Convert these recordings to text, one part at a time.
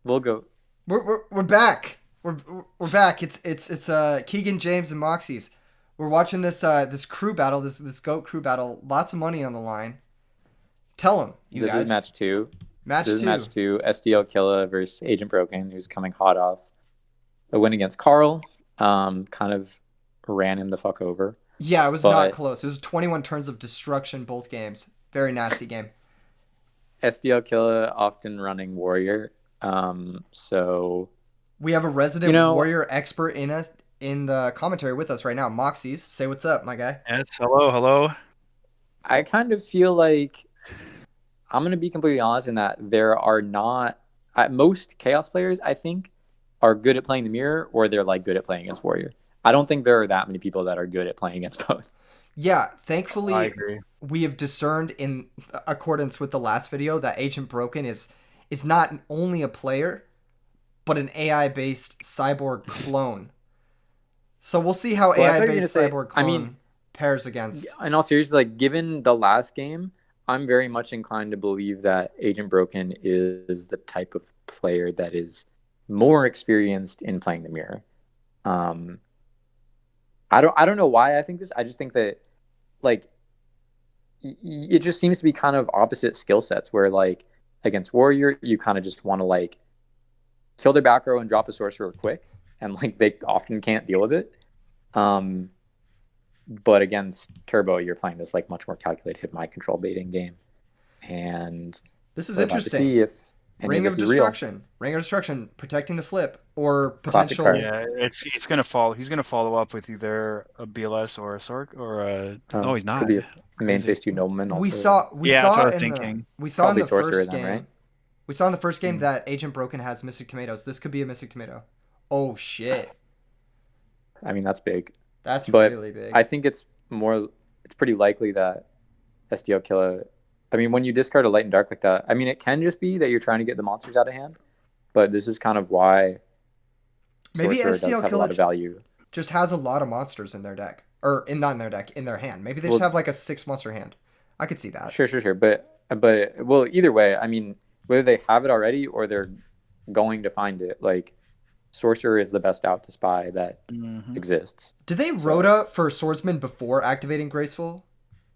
We'll go. We're back. We're back. It's Keegan, James, and Moxie's. We're watching this crew battle, this goat crew battle. Lots of money on the line. Tell them, you This is guys. match two. Match This is two. match two. SDL Killa versus Agent Broken, who's coming hot off a win against Carl. Kind of ran him the fuck over. Yeah, it was not But close. It was 21 turns of destruction both games. Very nasty game. SDL Killa often running Warrior. So We have a you resident know, warrior expert in the commentary with us right now. Moxie's, say what's up, my guy. Yes, hello, hello. I kind of feel like I'm gonna be completely honest in that there are not most Chaos players. I think are good at playing the mirror, or they're like good at playing against Warrior. I don't think there are that many people that are good at playing against both. Yeah, I thankfully agree. we have discerned in accordance with the last video that Agent Broken is not only a player, but an AI based cyborg clone. So we'll see how Well, I AI thought you were gonna based say. cyborg I mean, clone pairs against. in all seriousness, like given the last game, I'm very much inclined to believe that Agent Broken is the type of player that is more experienced in playing the mirror. Um, I don't know why I think this. I just think that like it just seems to be kind of opposite skill sets where like against Warrior you kind of just want to like kill their back row and drop a sorcerer quick, and like they often can't deal with it. Um, but against Turbo, you're playing this like much more calculated mind control baiting game, and This is we're about to interesting. see if any of Ring this of is real. Destruction. Ring of Destruction, protecting the flip, or Classic card. potential. Yeah, it's he's gonna follow. He's gonna follow up with either a BLS or a Sork or a. No, he's Could not. be a main Crazy. phase two nobleman We also. saw we Yeah, that's saw what I was in the thinking. we saw in Probably the sorcerer first then, right? game. We saw in the first game Hmm. that Agent Broken has Mystic Tomatoes. This could be a Mystic Tomato. Oh shit. I mean that's big, That's but really big. I think it's more. It's pretty likely that SDL Killer. I mean, when you discard a light and dark like that, I mean, it can just be that you're trying to get the monsters out of hand, but this is kind of why Maybe sorcerer does STL have a lot Killer of value. just has a lot of monsters in their deck, or in not in their deck, in their hand. Maybe they just Well, have like a 6 monster hand. I could see that. sure, but well, either way, I mean, whether they have it already or they're going to find it, like sorcerer is the best out to spy that Hmm. exists. Did they So Rhoda for Swordsman before activating Graceful?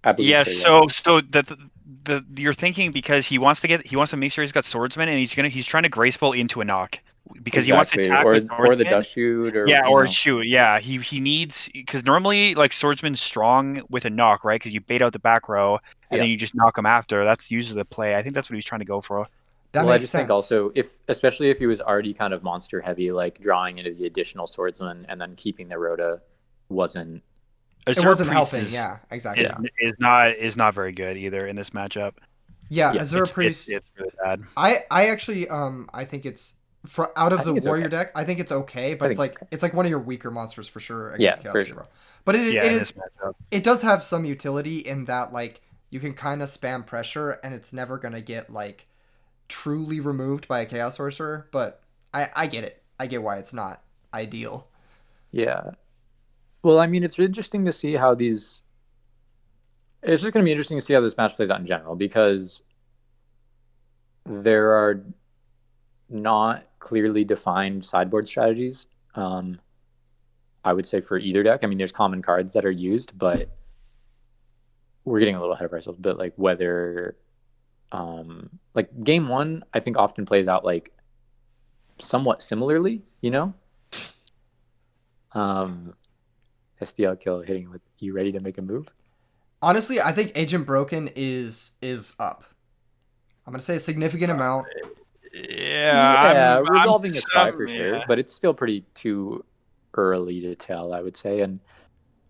I believe Yes, so. Yeah, so the you're thinking because he wants to make sure he's got swordsman and he's trying to graceful into a knock because he wants to exactly. attack with Or the swordsman. dust shoot, or Yeah, or shoot. Yeah, he needs because normally like swordsman's strong with a knock, right? Because you bait out the back row and yeah. then you just knock him after. That's usually the play. I think that's what he's trying to go for. That Well, I makes just think sense. also if, especially if he was already kind of monster heavy, like drawing into the additional swordsman and then keeping the rota wasn't. It Azure wasn't Priest helping. Yeah, exactly. is Yeah, is not very good either in this matchup. Yeah, yeah. Azura It's Priest. it's really bad. I actually I think it's for out of I the think it's warrior okay. deck. I think it's okay, I but think it's okay. it's like one of your weaker monsters for sure Yeah, against Chaos for sure. Hero. But Yeah, it in is this matchup. it does have some utility in that like you can kind of spam pressure and it's never gonna get like truly removed by a chaos sorcerer. But I get it. I get why it's not ideal. Yeah. Well, I mean, it's interesting to see how these. It's just going to be interesting to see how this match plays out in general because there are not clearly defined sideboard strategies. I would say for either deck. I mean, there's common cards that are used, but we're getting a little ahead of ourselves. But like whether, like game one, I think often plays out like somewhat similarly. Um, SDL kill hitting with you ready to make a move. Honestly, I think Agent Broken is up. I'm gonna say a significant amount. Yeah, Yeah, I'm resolving a spy for sure, yeah. but it's still pretty too early to tell, I would say. And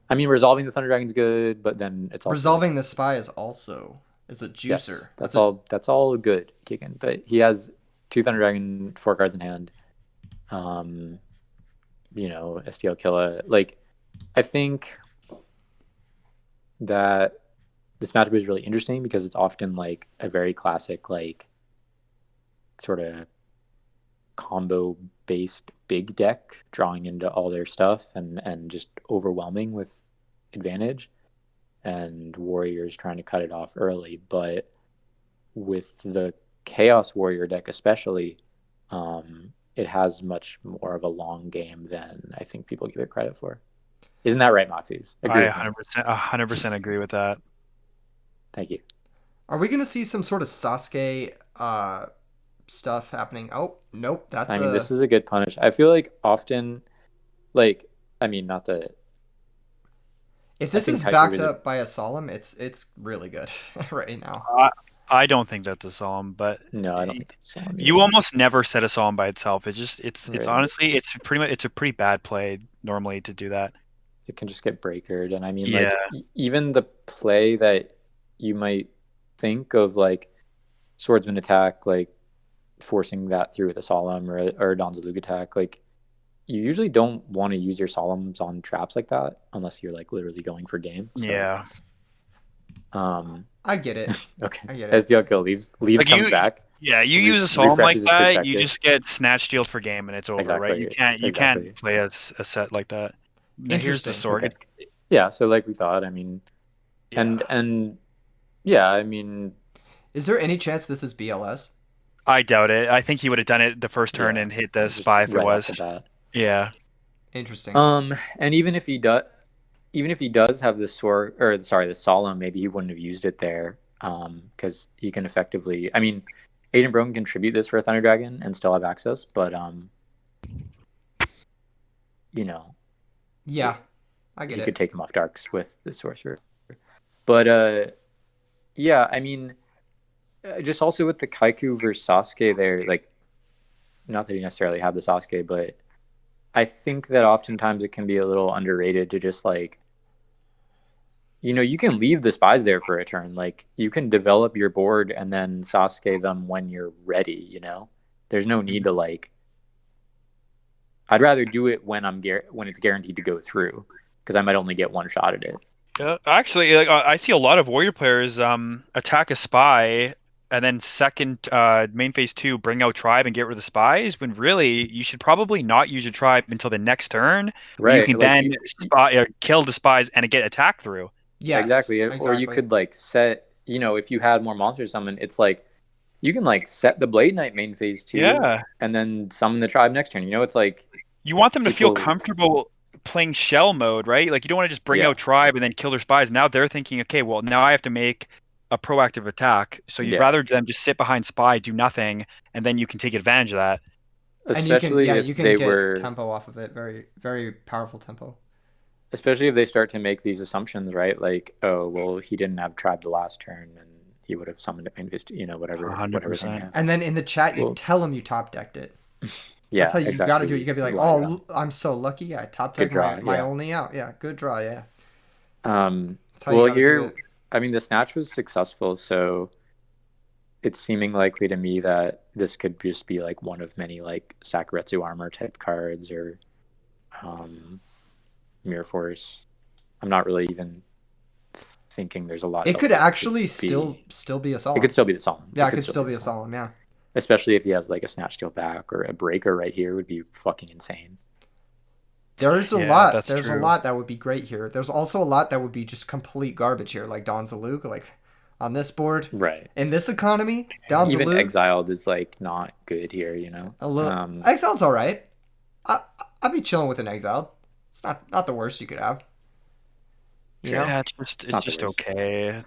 I mean, resolving the Thunder Dragon's good, but then it's also like, Resolving the spy is a yes, juicer. That's that's a all. That's all good, kicking. But he has two Thunder Dragon, four cards in hand. Um, STL Killa. Like, I think that this matchup is really interesting because it's often like a very classic, like sort of combo based big deck drawing into all their stuff and just overwhelming with advantage, and warriors trying to cut it off early. But with the chaos warrior deck especially, it has much more of a long game than I think people give it credit for. Isn't that right, Moxies? Agree I with me. 100% agree with that. Thank you. Are we gonna see some sort of Sasuke stuff happening? Oh, nope. That's I mean, a. this is a good punish. I feel like often, like, I mean, not that If I this think is Kaiku backed is a up by a solemn, it's really good right now. I, I don't think that's a solemn, but no. I don't think that's a song you either. almost never set a solemn by itself. It's Right. honestly it's pretty much it's a pretty bad play normally to do that. It can just get breakered, and I mean, Yeah, like, even the play that you might think of, like swordsman attack, like forcing that through with a solemn or a Donzalug attack, like you usually don't want to use your solemns on traps like that unless you're like literally going for game. So, yeah. um, I get it. okay. I get it. SDL kill leaves Like comes back, you use a solemn like refreshes his that, you perspective. just get snatch stealed for game and it's over, right? Exactly. You can't Exactly. play a set like that. Now here's the Interesting. sword. Okay. Yeah. So like we thought. I mean, Yeah, and yeah. I mean, Is there any chance this is BLS? I doubt it. I think he would have done it the first turn yeah. and hit the Just spy if it right off the was. bat. Yeah. Interesting. And even if he does have the sword, or sorry, the solemn, maybe he wouldn't have used it there. Because he can effectively. I mean, Agent Broken can contribute this for a Thunder Dragon and still have access, but you know, Yeah, I get he could it. take him off darks with the sorcerer. But yeah, I mean, just also with the Kaiku versus Sasuke there, like, not that he necessarily had the Sasuke, but I think that oftentimes it can be a little underrated to just like, you can leave the spies there for a turn. Like, you can develop your board and then Sasuke them when you're ready. There's no need to like. I'd rather do it when when it's guaranteed to go through, because I might only get one shot at it. Actually, like, I see a lot of warrior players attack a spy and then second main phase 2 bring out tribe and get rid of the spies when really you should probably not use your tribe until the next turn where you Right. can Like, then kill the spies and get attacked through. Yes, exactly. Or you exactly. could like set, if you had more monsters summon, it's like you can like set the Blade Knight main phase 2 Yeah. and then summon the tribe next turn. It's like You want them to feel people, comfortable playing shell mode, right? Like you don't want to just bring yeah, out tribe and then kill their spies. Now they're thinking, okay, well now I have to make a proactive attack. So you'd yeah. rather them just sit behind spy, do nothing, and then you can take advantage of that. And you can, Especially yeah, if you can they get were, tempo off of it. Very, very powerful tempo. especially if they start to make these assumptions, right? Like, oh, well, he didn't have tribe the last turn and he would have summoned it main phase 2, whatever thing. 100%. Yeah. And then in the chat, you Well, tell them you top decked it. That's yeah, how you got to do it. You exactly. got to be like, Lie it oh, up. I'm so lucky. I top Good decked my draw. my Yeah. only out. Yeah, good draw. Yeah, Um, that's how you well, got to do here, it. I mean, the snatch was successful, so it's seeming likely to me that this could just be like one of many like Sakuretsu armor type cards or um, Mirror Force. I'm not really even thinking there's a lot It else could that it could actually still be. still be a It could solemn. still be the Solemn. Yeah, It it could could still still be be the a Solemn. solemn. Yeah. Especially if he has like a Snatch Steel back or a Breaker right here would be fucking insane. There's a Yeah, lot. that's There's a true. lot that would be great here. There's also a lot that would be just complete garbage here, like Don Zalug. Like on this board, Right. in this economy, Don Even Zalug, Exiled is like not good here. a little Exile's all right. I I'd be chilling with an Exile. It's not the worst you could have. You Sure. know, Yeah, It's it's not the just worst. okay.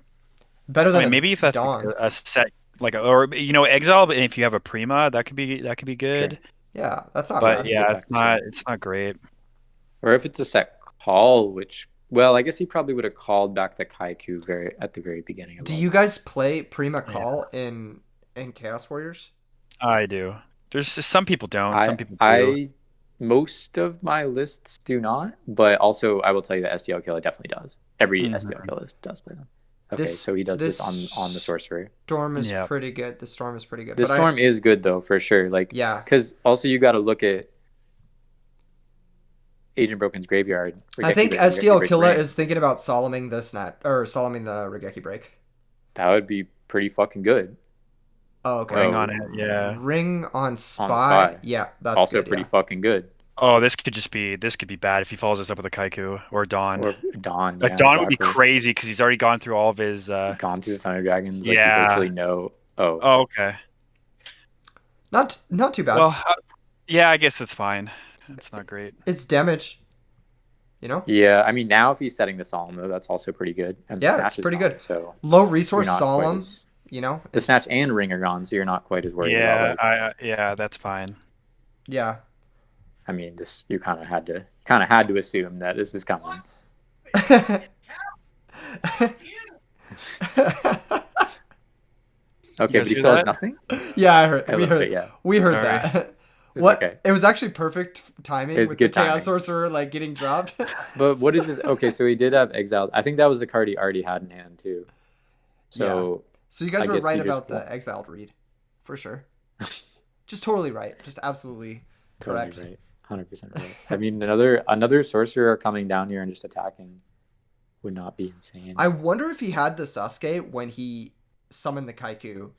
better I than mean, maybe if a that's like Dawn. a set or exile, but if you have a prima, that could be Sure. good. Yeah, that's not But You can bad. get yeah, back to sword. it's not great. Or if it's a set call, which, well, I guess he probably would have called back the Kaiku at the very beginning of Do all you this. guys play Prima Yeah, Call in Chaos Warriors? I do. There's some people don't, I some people do. I most of my lists do not, but also I will tell you that SDL killer definitely does. Every SDL Hmm. killer does play them. Okay, This so he does this on the this sorcerer. storm is Yeah. pretty good. The storm is pretty good. The But I storm is good though, for sure. Like, yeah, because also you got to look at Agent Broken's graveyard, I Regeki think Break, Regeki SDL Break Killa Ring. is thinking about Soloming the snap or Soloming the Regeki break. That would be pretty fucking good. Oh, okay. Ring Oh, on it, yeah. Ring on on the Spy. spy, Yeah, that's also good. pretty Yeah. fucking good. Oh, this could be bad if he follows us up with a Kaiku or Dawn. Or Dawn, Like yeah, Dawn would be exactly. crazy because he's already gone through all of his Gone through the Thunder Dragons, like you yeah. virtually know. Oh, Oh, okay. Not too bad. Well, yeah, I guess it's fine. It's not great. It's damage, you know? Yeah, I mean now if he's setting the solemn though, that's also pretty good, and the Yeah, it's snatch is pretty good. gone, so Low you're resource not quite solemn, as you know? the It's snatch and ring are gone, so you're not quite as worried about Yeah, like. yeah, that's fine. yeah. I mean, this you kind of had to assume that this was coming. You Okay, but guys he hear still has that? nothing. Yeah, I heard. A little bit, yeah. We heard Sorry. that. It's What? okay. It was actually perfect timing It's with the good Chaos timing. Sorcerer like getting dropped. But what is So- this? Okay, so he did have exiled. I think that was the card he already had in hand too. yeah. So So you guys I were guess right you just about the exiled read, for sure. Just totally right. Just absolutely totally correct. right, 100% right. I mean, another sorcerer coming down here and just attacking would not be insane. I wonder if he had the Sasuke when he summoned the Kaiku,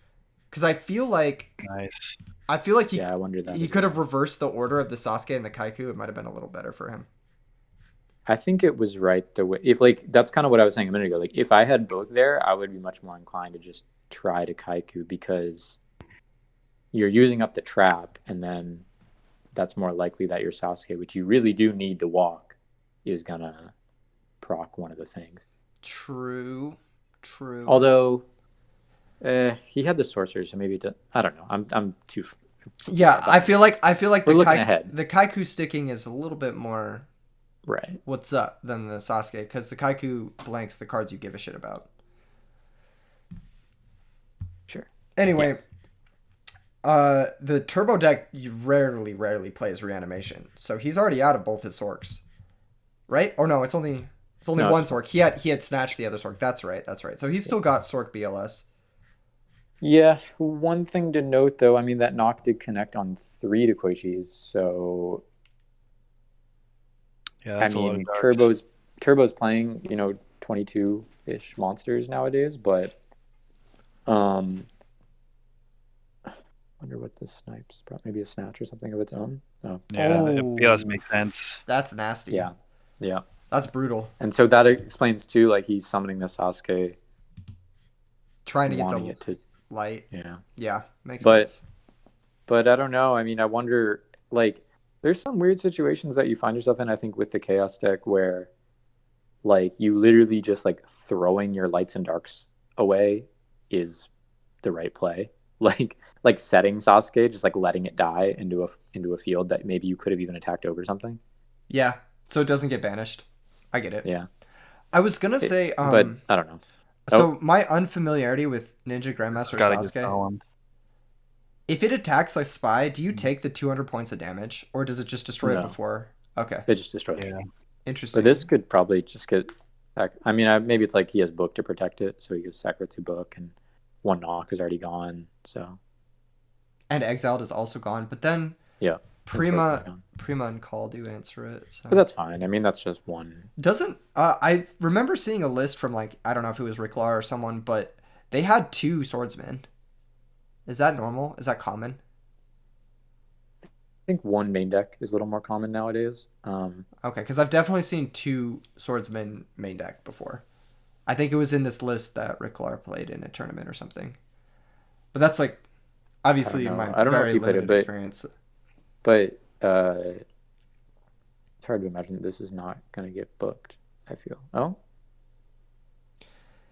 because Nice. I feel like Yeah, I wonder that he as could have well. reversed the order of the Sasuke and the Kaiku. It might have been a little better for him. I think it was right the way. If like that's kind of what I was saying a minute ago. Like if I had both there, I would be much more inclined to just try to Kaiku because you're using up the trap, and then that's more likely that your Sasuke, which you really do need to walk, is gonna proc one of the things. True. True. Although he had the sorcerer, so maybe I don't know. I'm too Yeah, far behind. I feel like We're looking ahead, the Kaiku sticking is a little bit more right? what's up than the Sasuke, because the Kaiku blanks the cards you give a shit about. Sure. Anyway, Yes. the turbo deck rarely plays reanimation, so he's already out of both his sorks, right? Or no, it's only No, one it's sork. He had snatched the other sork. That's right. That's right. So he's still got sork BLS. Yeah. One thing to note, though, I mean that knock did connect on 3 to Koichi's, so Yeah, I that's a lot of mean darks. Turbo's playing 22-ish monsters nowadays, but um, wonder what this snipes. Maybe a snatch or something of its own. Oh, Yeah, it does Oh, make sense. that's nasty. yeah, yeah. That's brutal. And so that explains too, like he's summoning the Sasuke, Trying to get wanting the it to, light. yeah. Yeah, makes But sense. but I don't know. I mean, I wonder. Like, there's some weird situations that you find yourself in. I think with the Chaos deck where, like, you literally just like throwing your lights and darks away is the right play. Like setting Sasuke, just like letting it die into a field that maybe you could have even attacked over something. Yeah, so it doesn't get banished. I get it. Yeah. I was gonna say, But I don't know. Oh, so my unfamiliarity with Ninja It's Grandmaster gotta get Sasuke, solemn. if it attacks like Spy, do you take the 200 points of damage, or does it just destroy it no, before? Okay, it just destroys it. Yeah. interesting. But this could probably just get. I mean, maybe it's like he has book to protect it, so he goes Sakura to book, and one knock is already gone. So And Exiled is also gone, but then yeah, and Sword is Prima, gone. Prima and Call do answer it. So. But that's fine. I mean, that's just one. Doesn't I remember seeing a list from like I don't know if it was Rick Law or someone, but they had 2 swordsmen. Is that normal? Is that common? I think one main deck is a little more common nowadays. Okay, because I've definitely seen 2 swordsmen main deck before. I think it was in this list that Rick Law played in a tournament or something. But that's like I don't obviously know. my I don't know if very he played it, limited experience. but it's hard to imagine that this is not gonna get booked. I feel. Oh,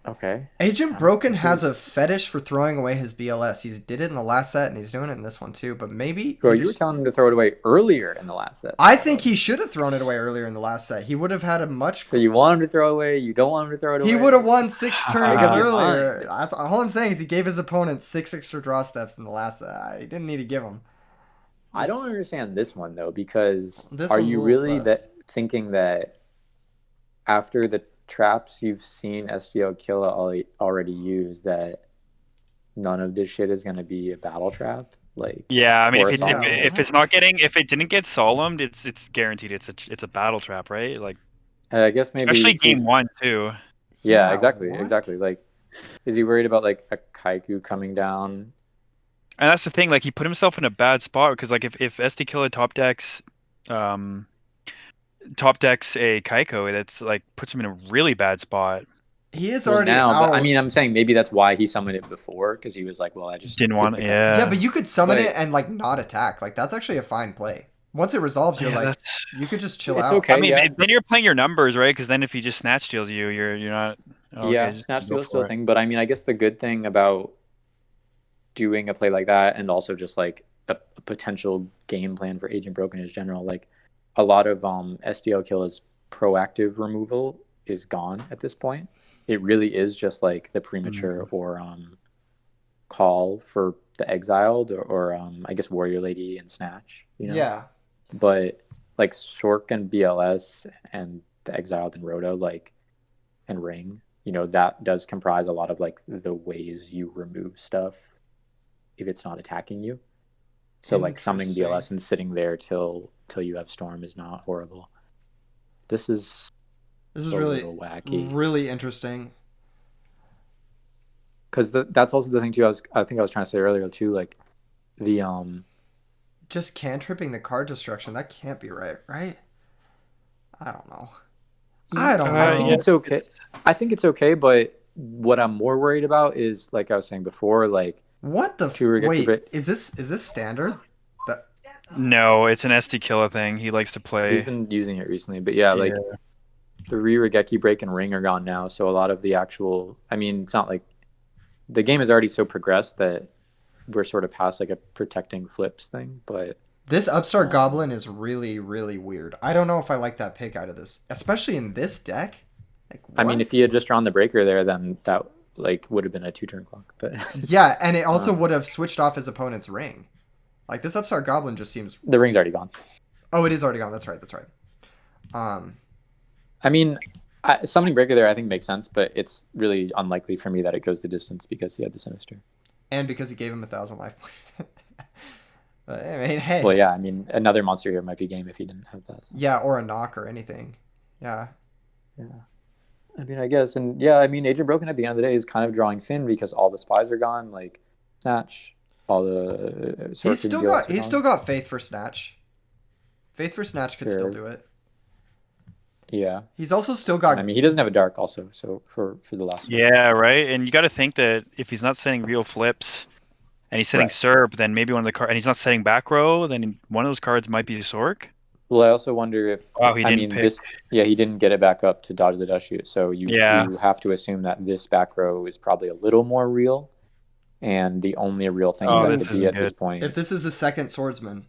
okay. Agent I'm Broken has confused. a fetish for throwing away his BLS. He did it in the last set and he's doing it in this one too. But maybe Bro, he you were just telling him to throw it away earlier in the last set. I think he should have thrown it away earlier in the last set. He would have had a much. So you want him to throw away? You don't want him to throw it away? He would have won 6 turns Make up your earlier. mind. That's all I'm saying is he gave his opponent 6 extra draw steps in the last set. He didn't need to give them. I don't understand this one though, because This are one's a you little really sus. thinking that after the traps you've seen SDL Killa already use that none of this shit is going to be a battle trap? Like, Yeah, I mean, or a Yeah, solemn? if it's not getting if it didn't get solemned, it's guaranteed it's a battle trap, right? Like I guess maybe especially he's, game 1 too. yeah, Yeah, exactly, what? exactly. Like, is he worried about like a Kaiku coming down? And that's the thing, like he put himself in a bad spot because like if SD Killer um top decks a Kaiko, that's like puts him in a really bad spot. He is Well, already now, but I out. mean, I'm saying maybe that's why he summoned it before because he was like, well, I just Didn't if want. the guy, Yeah, but Yeah. you could summon it but and like not attack. Like that's actually a fine play. Once it resolves, you're Yeah, like, that's. you could just chill it's out. I okay. mean, Yeah, then you're playing your numbers, right? Because then if he just snatch steals you, you're not. Oh, okay, yeah, just snatch go steal is still a for it. thing. But I mean, I guess the good thing about doing a play like that and also just like a potential game plan for Agent Broken in general, like a lot of SDL Kill's proactive removal is gone at this point. It really is just like the premature Mm. or call for the exiled or I guess Warrior Lady and Snatch, you know. Yeah. But like Sork and BLS and the exiled and Rhoda like and Ring, you know, that does comprise a lot of like the ways you remove stuff if it's not attacking you. So like summoning Interesting. BLS and sitting there till you have Storm is not horrible. This is This is a really, little wacky really interesting. because that's also the thing too. I think I was trying to say earlier too. Like the Just cantripping the card destruction. That can't be right, right? I don't know. I don't I think Yeah. know. it's okay. It's I think it's okay, but what I'm more worried about is like I was saying before, like What the? to Regeki Wait, Brit. is this standard? That no, it's an SD killer thing. He likes to He's play. been using it recently, but yeah, like Yeah. the Regeki Break and Ring are gone now, so a lot of the actual. I mean, it's not like the game is already so progressed that we're sort of past like a protecting flips thing, but this upstart um, goblin is really, really weird. I don't know if I like that pick out of this, especially in this deck. Like I mean, if what? he had just drawn the breaker there, then that like would have been a 2 turn clock. But Yeah, and it also um, would have switched off his opponent's ring. Like this upstart goblin just seems. the ring's already gone. Oh, it is already gone. That's right. That's right. Um, I mean, summoning breaker there I think makes sense, but it's really unlikely for me that it goes the distance because he had the sinister. and because he gave him 1,000 life. But I mean, hey, Well, yeah, I mean, another monster here might be game if he didn't have that. So. yeah, or a knock or anything. Yeah, Yeah, I mean, I guess, and yeah, I mean, Agent Broken at the end of the day is kind of drawing thin because all the spies are gone, like Snatch, all the Sorcery BLS are he's still gone. got faith for snatch. Faith for snatch could still Sure, do it. yeah, He's also still and I got. mean, he doesn't have a dark also, so for the last one, Yeah, right. And you got to think that if he's not setting real flips and he's setting right? SERP, then maybe one of the cards, and he's not setting back row, then one of those cards might be Sork. Well, I also wonder if Wow, he I didn't mean pick. this. Yeah, he didn't get it back up to dodge the dust shoot, so Yeah. you have to assume that this back row is probably a little more real, and the only real things Oh, that Ooh, could this be isn't at this good. if point this is the second swordsman,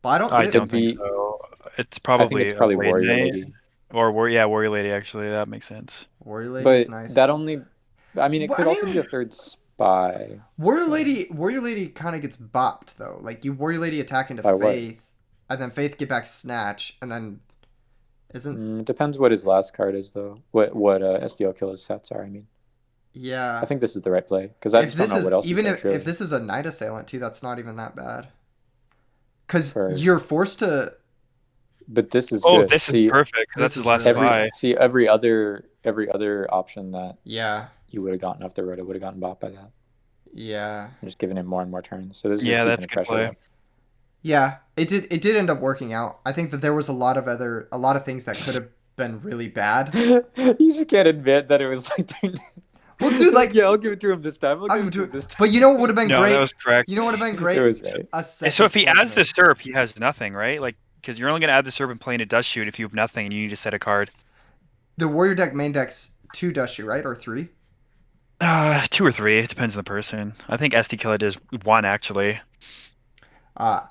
but I don't. I Th- don't could think be. so. It's I think probably it's a probably Blade Warrior Knight Lady, or yeah, Warrior Lady. Actually, that makes sense. Warrior lady's but nice. that only. I mean, it Well, could I also be a mean, third spy. So Warrior Lady kind of gets bopped though. Like you Warrior Lady attack into by what? Faith, and then Faith get back Snatch, and then isn't Depends what his last card is though. What SDL killer's sets are. I mean, I yeah. think this is the right play because I If just don't this know is what else you even set if truly this is a Night Assailant too, that's not even that bad. Cause for. you're forced to. But this is Oh, good. this is See, perfect. This That's his is last really every good. spy. see every other option that Yeah, you would have gotten off the road, it would have gotten bought by that. yeah, I'm just giving him more and more turns. So this is just Yeah, keeping that's the a good pressure play. up. yeah. It did end up working out. I think that there was a lot of things that could have been really bad. You just can't admit that it was like, Well, dude, like like yeah, I'll give it to him this time. I'll I give would it to do him this but time. you know what would have been No, that great? was correct. You know what would have been It great? was right. A So second if he adds the swordsman. SERP, he has nothing, right? Like, because you're only gonna add the SERP and play in a dust shoot if you have nothing and you need to set a card. The warrior deck main deck's two Dusty, right? Or three? Two or three. It depends on the person. I think SD Killer does one actually. Uh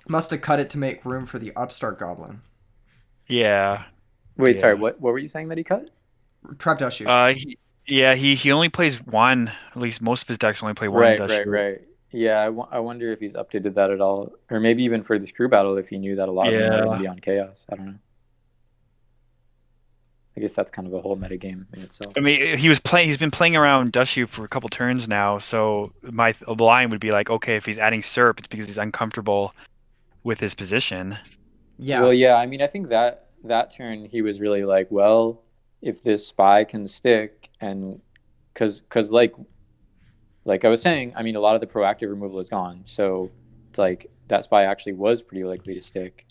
must have cut it to make room for the upstart goblin. Yeah, Wait, sorry. yeah. What were you saying that he cut? Trap Dusty. Yeah, he only plays one. At least most of his decks only play one Right, dust right, shoot. right. Yeah, I wonder if he's updated that at all, or maybe even for this crew battle if he knew that a lot of them were going to Yeah. be on chaos. I don't know. I guess that's kind of a whole meta game in itself. I mean, he was playing. He's been playing around dust shoot for a couple turns now. So my line would be like, okay, if he's adding SERP, it's because he's uncomfortable with his position. Well, Yeah. yeah, I mean, I think that turn he was really like, well, if this spy can stick, and because like I was saying, I mean, a lot of the proactive removal is gone, so it's like that spy actually was pretty likely to stick,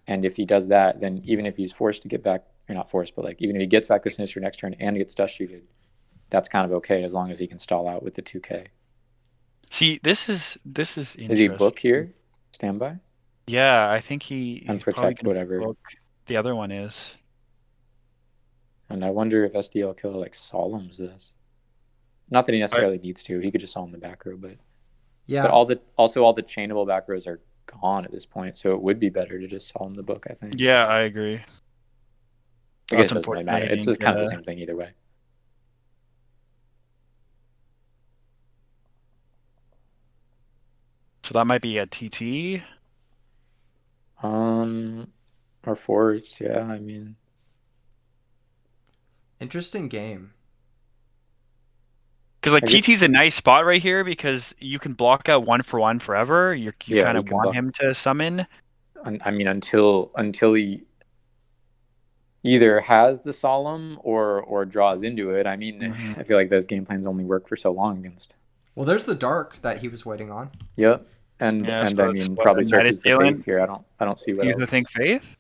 and if he does that, then even if he's forced to get back or not forced, but like even if he gets back the Sinister next turn and gets dust shooted, that's kind of okay as long as he can stall out with the 2K. See, this is Is he book interesting. here? Standby? Yeah, I think And he's probably protect gonna whatever. book. The other one is. And I wonder if SDL Killer like solemns this. Not that he I, necessarily needs to. He could just solemn the back row, but Yeah. all the chainable back rows are gone at this point, so it would be better to just solemn the book, I think. yeah, I agree. I guess That's it doesn't really unfortunate. matter. He It's didn't just get kind of the a. same thing either way. So that might be a TT. Or forwards, yeah. I mean, Interesting game. Because like I guess TT's a nice spot right here because you can block out 1-for-1 forever. You yeah, kind you of can want block. him to summon. I mean, until he either has the solemn or draws into it. I mean, Hmm. I feel like those game plans only work for so long against. Well, there's the dark that he was waiting on. Yep, and Yeah, and so I that's mean, what probably a Knight searches the faith Assailant. here. I don't see what Use the else. think Faith.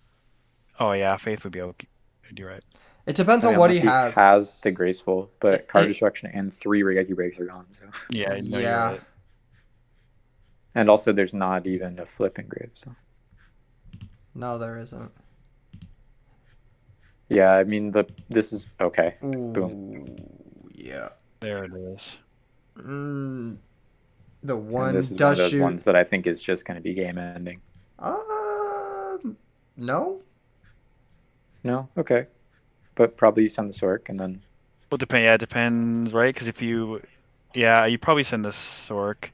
Oh yeah, Faith would be okay. You're right. It depends I on mean, what he unless he has the has. graceful, but card destruction and 3 Regeki breaks are gone. So, Yeah, no, you're Yeah. right. and also there's not even a flip engrave. So, No, there isn't. yeah, I mean this is okay. Boom. Ooh, yeah. There it is. Mm, the And this one is one of does those shoot. ones that I think is just going to be game ending. No. No, okay, but probably you send the Sork and then Well, depend. Yeah, it depends, right? Because if you, yeah, you probably send the Sork.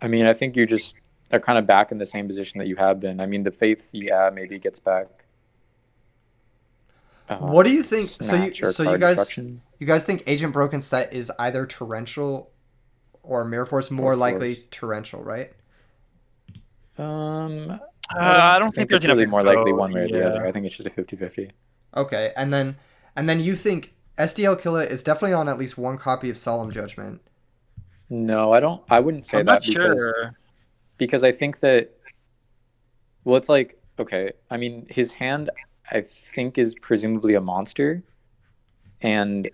I mean, I think you just are kind of back in the same position that you have been. I mean, the faith, yeah, maybe gets back What do you think? snatch or So you card guys destruction think Agent Broken set is either torrential or Mirror Force, or more likely force. torrential, right? I don't I don't think think there's it's enough really more likely info. one way or the Yeah. other. I think it's just a 50-50. Okay, and then you think SDL Killer is definitely on at least one copy of Solemn Judgment. No, I don't. I wouldn't say I'm not that sure. because I think that well, it's like okay. I mean, his hand I think is presumably a monster, and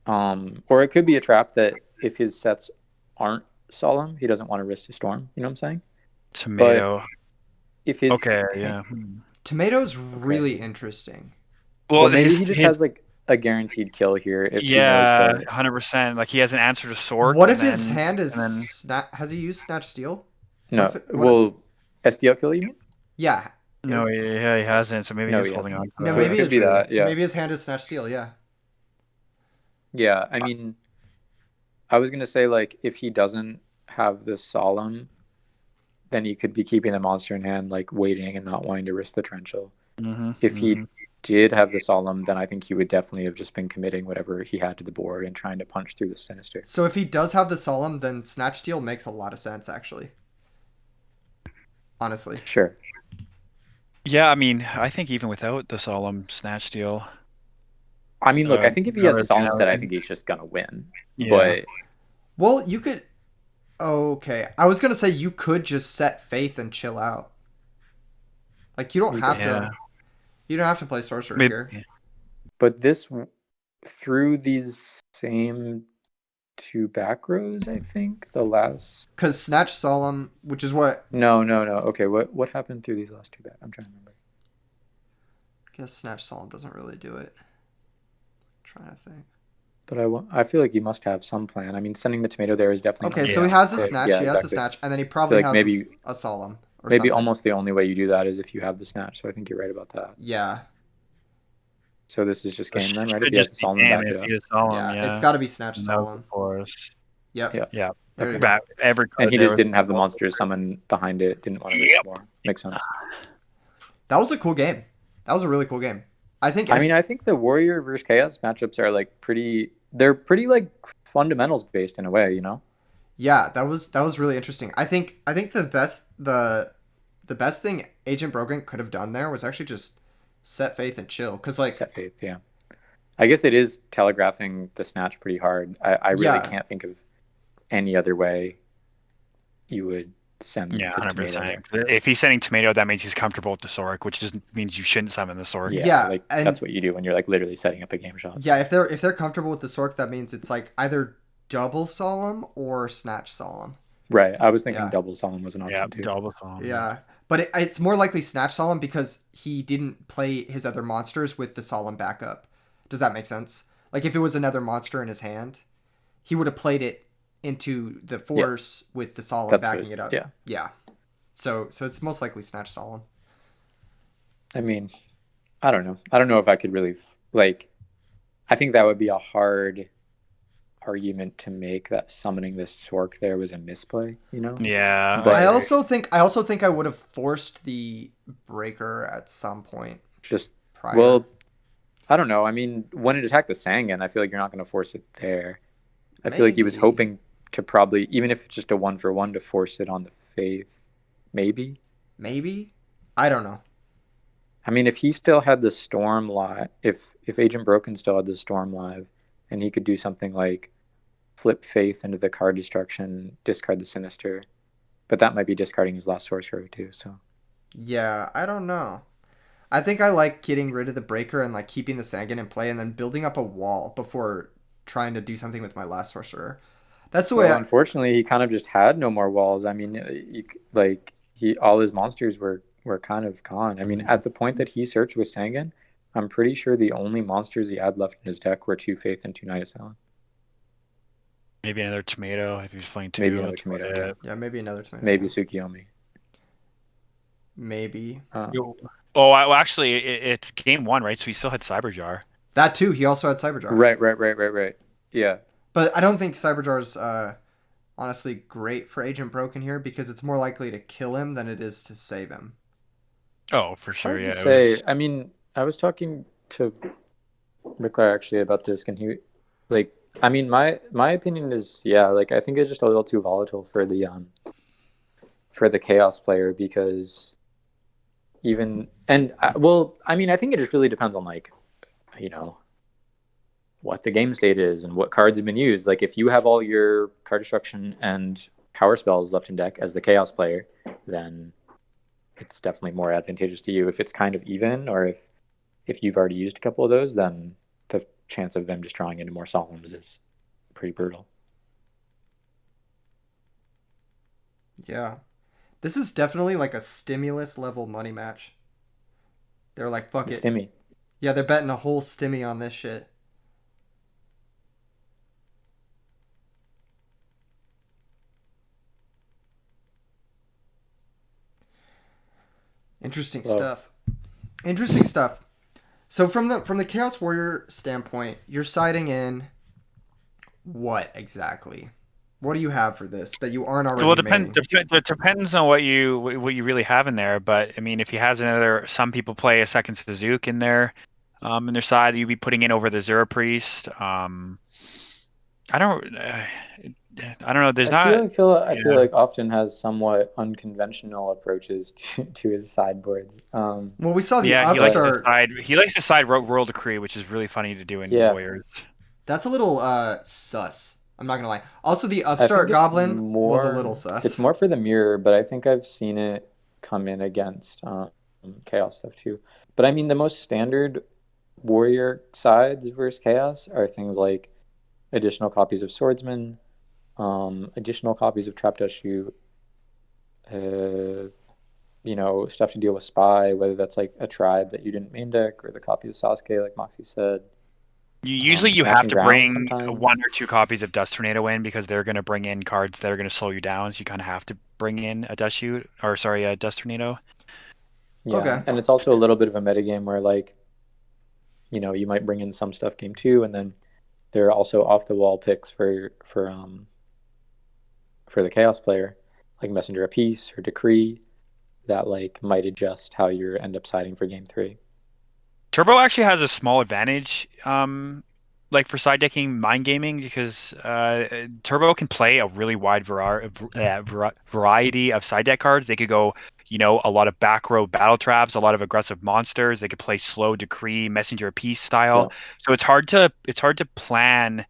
or it could be a trap that if his sets aren't solemn, he doesn't want to risk a storm. You know what I'm saying? But Tomato. if his Okay, yeah. Tomato's okay, really interesting. well Well, maybe he just his has like a guaranteed kill here if he knows yeah, that 100%. Like he has an answer to Sork, What and if his hand is then has he used Snatch Steel? What no if it, what? well SDL kill you mean? Yeah. no, yeah, he hasn't. So maybe No, he's he holding hasn't. on to No, So it that. maybe That's could be his true. that. Yeah, hand is Snatch Steel. Yeah. yeah. I mean, I was gonna say like if he doesn't have the solemn, then he could be keeping the monster in hand, like waiting and not wanting to risk the torrential. Hmm. If Hmm. he did have the solemn, then I think he would definitely have just been committing whatever he had to the board and trying to punch through the sinister. So if he does have the Solemn, then Snatch Steel makes a lot of sense, actually. Honestly. Sure. Yeah, I mean, I think even without the solemn snatch steal, I mean, look, I think if he has the solemn set, I originality. think he's just gonna win. Yeah. But Well, you could. Okay, I was gonna say you could just set Faith and chill out. Like you don't we have could, Yeah. to. You don't have to play Sorcerer Maybe. here. but this through these same two back rows, I think the last. Because Snatch Solemn, which is what. No. Okay, what happened through these last two back? I'm trying to remember. I guess Snatch Solemn doesn't really do it. Trying to think. But I feel like he must have some plan. I mean, sending the tomato there is definitely Okay, not so he Yeah. has the quick. Snatch, Yeah, he has the exactly. Snatch, and then he I feel probably like has maybe a Solemn or maybe something. almost the only way you do that is if you have the snatch. So I think you're right about that. Yeah. So this is just This game then, right? If should he has just the be solemn to game back it if up. he is solemn, Yeah, it's yeah. got to be Snatch And that was Solemn. of course. Yep. Yeah. Yeah. There you Okay. go. Every And card he there just was didn't have the monster to summon behind it. Didn't want to risk more. Makes sense. That was a cool game. That was a really cool game. I think. I mean, I think the Warrior versus Chaos matchups are like pretty. They're pretty like fundamentals based in a way, you know. Yeah, that was really interesting. I think the best thing Agent Brogan could have done there was actually just set Faith and chill. Cause like Set faith, yeah. I guess it is telegraphing the snatch pretty hard. I really yeah, can't think of any other way you would send Yeah, the tomato 100%. there. If he's sending tomato, that means he's comfortable with the Sork, which just means you shouldn't summon the Sork. Yeah, Yeah, like and that's what you do when you're like literally setting up a game shot. yeah, if they're comfortable with the Sork, that means it's like either double solemn or snatch solemn. Right. I was thinking Yeah, double solemn was an Yeah, option too. double thumb. Yeah. yeah. But it's more likely snatch solemn because he didn't play his other monsters with the solemn backup. Does that make sense? Like if it was another monster in his hand, he would have played it into the Yes, force with the solemn that's what. backing it up. Yeah. Yeah. So it's most likely snatch solemn. I mean, I don't know. I don't know if I could really like. I think that would be a hard argument to make that summoning this Sork there was a misplay. Yeah, I I But agree. also think I also think I would have forced the breaker at some point just prior. well, I don't know. I mean, when it attacked the Sangan, I feel like you're not going to force it there. I feel like he was Maybe. hoping to probably, even if it's just a 1-for-1, to force it on the Faith. Maybe. Maybe. I don't know. I mean, if he still had the Storm live, if Agent Broken still had the Storm live, and he could do something like flip Faith into the card destruction, discard the Sinister, but that might be discarding his last Sorcerer too. So Yeah, I don't know. I think I like getting rid of the breaker and like keeping the Sangan in play and then building up a wall before trying to do something with my last sorcerer. That's the way well, I. unfortunately, he kind of just had no more walls. I mean, like he all his monsters were kind of gone. I mean, at the point that he searched with Sangan, I'm pretty sure the only monsters he had left in his deck were two Faith and two Knight of Salon. Maybe another tomato if he's playing Maybe two. another That's about tomato. Yeah, it. Yeah, maybe another tomato. maybe Yeah. Tsukiyomi. Maybe. Yo- Oh, well, actually, it's game one, right? So he still had Cyberjar. That too. He also had Cyberjar. Right. Yeah, But I don't think Cyberjar's honestly great for Agent Broken here because it's more likely to kill him than it is to save him. Oh, for sure. hard to Yeah, it say. was. I mean, I was talking to Rickler actually about this, and he, like, I mean, my opinion is, yeah, like I think it's just a little too volatile for the Chaos player because even and well, I mean, I think it just really depends on like, you know, what the game state is and what cards have been used. Like, if you have all your card destruction and power spells left in deck as the Chaos player, then it's definitely more advantageous to you. If it's kind of even, or if you've already used a couple of those, then the chance of them just drawing into more solemns is pretty brutal. Yeah. This is definitely like a stimulus level money match. They're like, fuck The it. Stimmy. Yeah, they're betting a whole stimmy on this shit. Interesting Well, stuff. Interesting stuff. So from the Chaos Warrior standpoint, you're siding in what exactly? What do you have for this that you aren't Well, already it depends. maining? It depends on what you really have in there. But I mean, if he has another, some people play a second Suzuki in their side that you'd be putting in over the Zero Priest. I don't, I don't know. There's not. I feel Yeah. like often has somewhat unconventional approaches to his sideboards. Well, we saw the Yeah, he likes to But upstart. side. He likes to side royal decree, which is really funny to do in yeah, Warriors. That's a little sus. I'm not gonna lie. Also, the I think upstart goblin was a little it's sus. more for the mirror, but I think I've seen it come in against chaos stuff too. But I mean, the most standard warrior sides versus chaos are things like additional copies of swordsman, additional copies of trap dust shoot, uh, stuff to deal with spy, whether that's like a tribe that you didn't main deck or the copy of Sasuke, like Moxie said. Usually you have Smashing to ground bring one sometimes. or two copies of Dust Tornado in because they're going to bring in cards that are going to slow you down. So you kind of have to bring in a Dust Shoot, or sorry, a Dust Tornado. Yeah, Okay. and it's also a little bit of a metagame where like, you might bring in some stuff game two, and then there are also off the wall picks for the chaos player, like Messenger of Peace or Decree, that like might adjust how you end up siding for game three. Turbo actually has a small advantage, like for side decking mind gaming, because Turbo can play a really wide variety of side deck cards. They could go, a lot of back row battle traps, a lot of aggressive monsters. They could play slow decree, messenger of peace style. Yeah. So it's hard to plan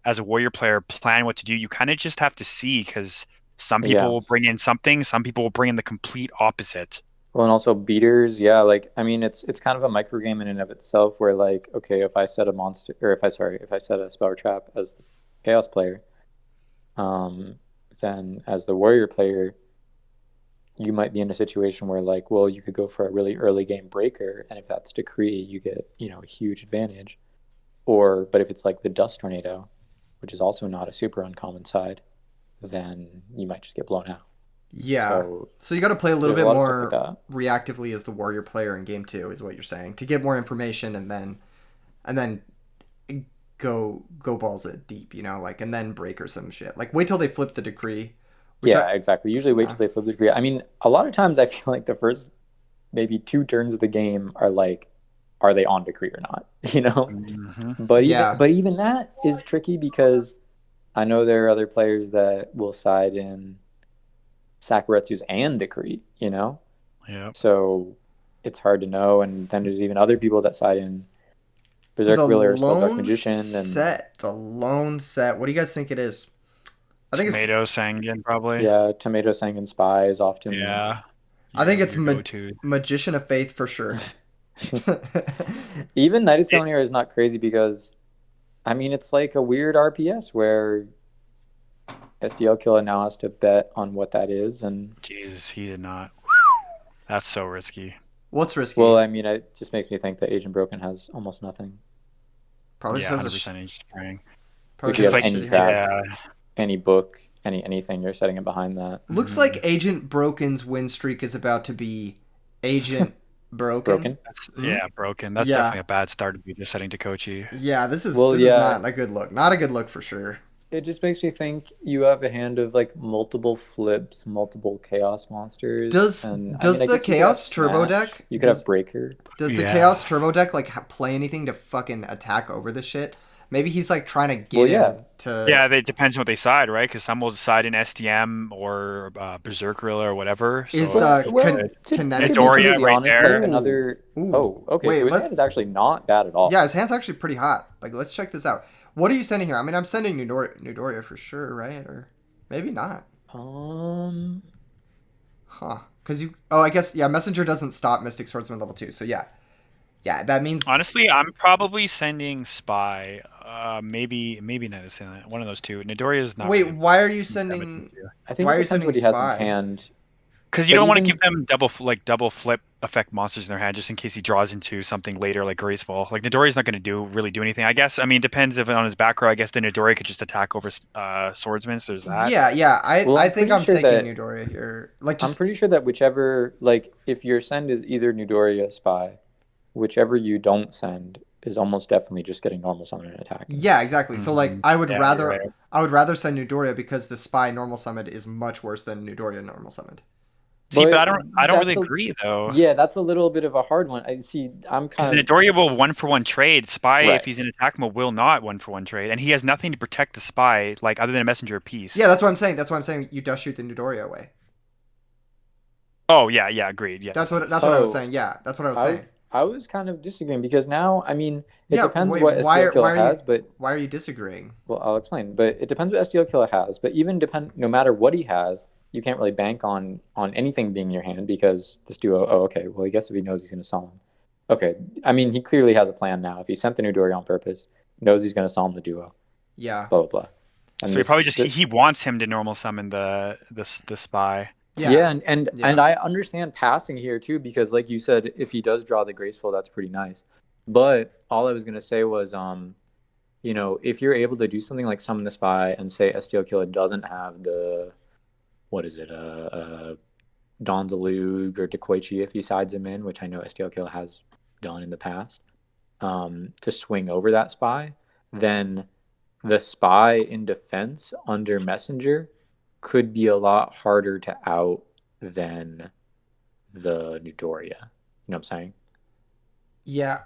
as a warrior player, plan what to do. You kind of just have to see because Some people Yeah. will bring in something, some people will bring in the complete opposite. Well, and also beaters, yeah. Like, I mean, it's kind of a micro game in and of itself, where like, okay, if I set a monster, or if I set a spell trap as the chaos player, um, then as the warrior player, you might be in a situation where like, well, you could go for a really early game breaker, and if that's decree, you get a huge advantage. Or, but if it's like the dust tornado, which is also not a super uncommon side, then you might just get blown out. Yeah. So So you got to play a little there's a bit lot of stuff like more that. reactively as the warrior player in game 2 is what you're saying to get more information and then go balls it deep, like and then break or some shit. Like wait till they flip the decree, which I Yeah, exactly. Usually wait yeah. till they flip the degree. I mean, a lot of times I feel like the first maybe two turns of the game are like, are they on decree or not? You know? Hmm. Yeah. But even that is tricky because I know there are other players that will side in Sakuretsu's and decree, you know? Yeah. So it's hard to know. And then there's even other people that side in The Berserk Wheeler or Spell Dark lone Magician and set, the lone set. What do you guys think it is? I think it's Tomato Sanguine, probably. yeah, Tomato Sanguine Spy is often Yeah. I think it's Your go-to. Magician of Faith for sure. even Night of It, Sonia is not crazy because I mean it's like a weird RPS where SDL Killer now has to bet on what that is and Jesus, he did not. That's so risky. What's well, risky? I mean it just makes me think that Agent Broken has almost nothing. Probably just Yeah, has 100% he's spraying. If probably you just Because have has a like, any shitty hand. trap, yeah. any book, anything, you're setting it behind that. Looks Mhm. like Agent Broken's win streak is about to be Agent Broken. Broken. That's Hmm? yeah, broken. That's Yeah. definitely a bad start to be just setting to Kochi. Yeah, Well, this is yeah, not a good look. Not a good look for sure. it just makes me think you have a hand of like multiple flips, multiple chaos monsters, and I mean, Does I the guess you could have Chaos Turbo Snatch, deck you could have Breaker. does the Yeah. Chaos Turbo deck like play anything to fucking attack over this shit? Maybe he's like trying to Well, get him yeah, to. Yeah, it depends on what they side, right? Because some will decide in SDM or Berserk Gorilla or whatever. Is So well, he well, could. to be Kinetic Nidoria completely right honest, like there. Ooh. another. Ooh. Oh, okay, Wait, so his let's. hand is actually not bad at Yeah, all. his hand's actually pretty hot. Like, let's check this out. What are you sending here? I mean, I'm sending Nudoria for sure, right? Or maybe not. Um, Huh. Because you. Oh, I guess, yeah, Messenger doesn't stop Mystic Swordsman level 2. So, yeah. Yeah, that means. Honestly, I'm probably sending Spy. Maybe not sending one of those two. Nidoria's not Wait, really why are you that much sending. into. I think Why it are you depends sending what he has in Spy? hand, Because you but don't want to give even them double flip effect monsters in their hand just in case he draws into something later like Graceful. Like Nidoria's not going to really do anything. I guess. I mean, depends if on his back row. I guess the Nidoria could just attack over swordsman. So there's that. Yeah, yeah. well, I think I'm taking Nudoria here. Like, I'm just. pretty sure that whichever, like, if your send is either Newdoria Spy, whichever you don't send is almost definitely just getting normal summon and attacking. Yeah, exactly. So, like, Hmm. Yeah, you're right. I would rather send Nudoria because the Spy normal summoned is much worse than Nudoria normal summoned. See, but But I don't really that's a agree though. yeah, that's a little bit of a hard one. I see. I'm Because kind of Nidoria will one for one trade. Spy, if right. he's in attack mode, will not one for one trade, and he has nothing to protect the spy, like other than a messenger piece. Yeah, that's what I'm saying. That's why I'm saying you dust shoot the Nudoria away. Oh yeah, yeah, agreed. Yes, That's yes. what I was Oh, saying. Yeah, that's what I was I saying. I was kind of disagreeing because now, I mean, it Yeah, depends wait, what STL why Killer are you has, but why are you disagreeing? well, I'll explain. But it depends what STL Killer has. But even depend, no matter what he has, you can't really bank on anything being in your hand because this duo. Oh, okay. Well, I guess if he knows he's going to summon. Okay, I mean, he clearly has a plan now. If he sent the new Dory on purpose, knows he's going to summon the duo. Yeah. Blah blah blah. And So he probably just the he wants him to normal summon the spy. Yeah. yeah, and Yeah. I understand passing here too because, like you said, if he does draw the graceful, that's pretty nice. But all I was going to say was, if you're able to do something like summon the spy and say STL Killer doesn't have the what is it, Donzalug or Dequaichi if he sides him in, which I know STL Killer has done in the past, to swing over that spy, then the spy in defense under messenger could be a lot harder to out than the Nudoria. You know what I'm saying? Yeah.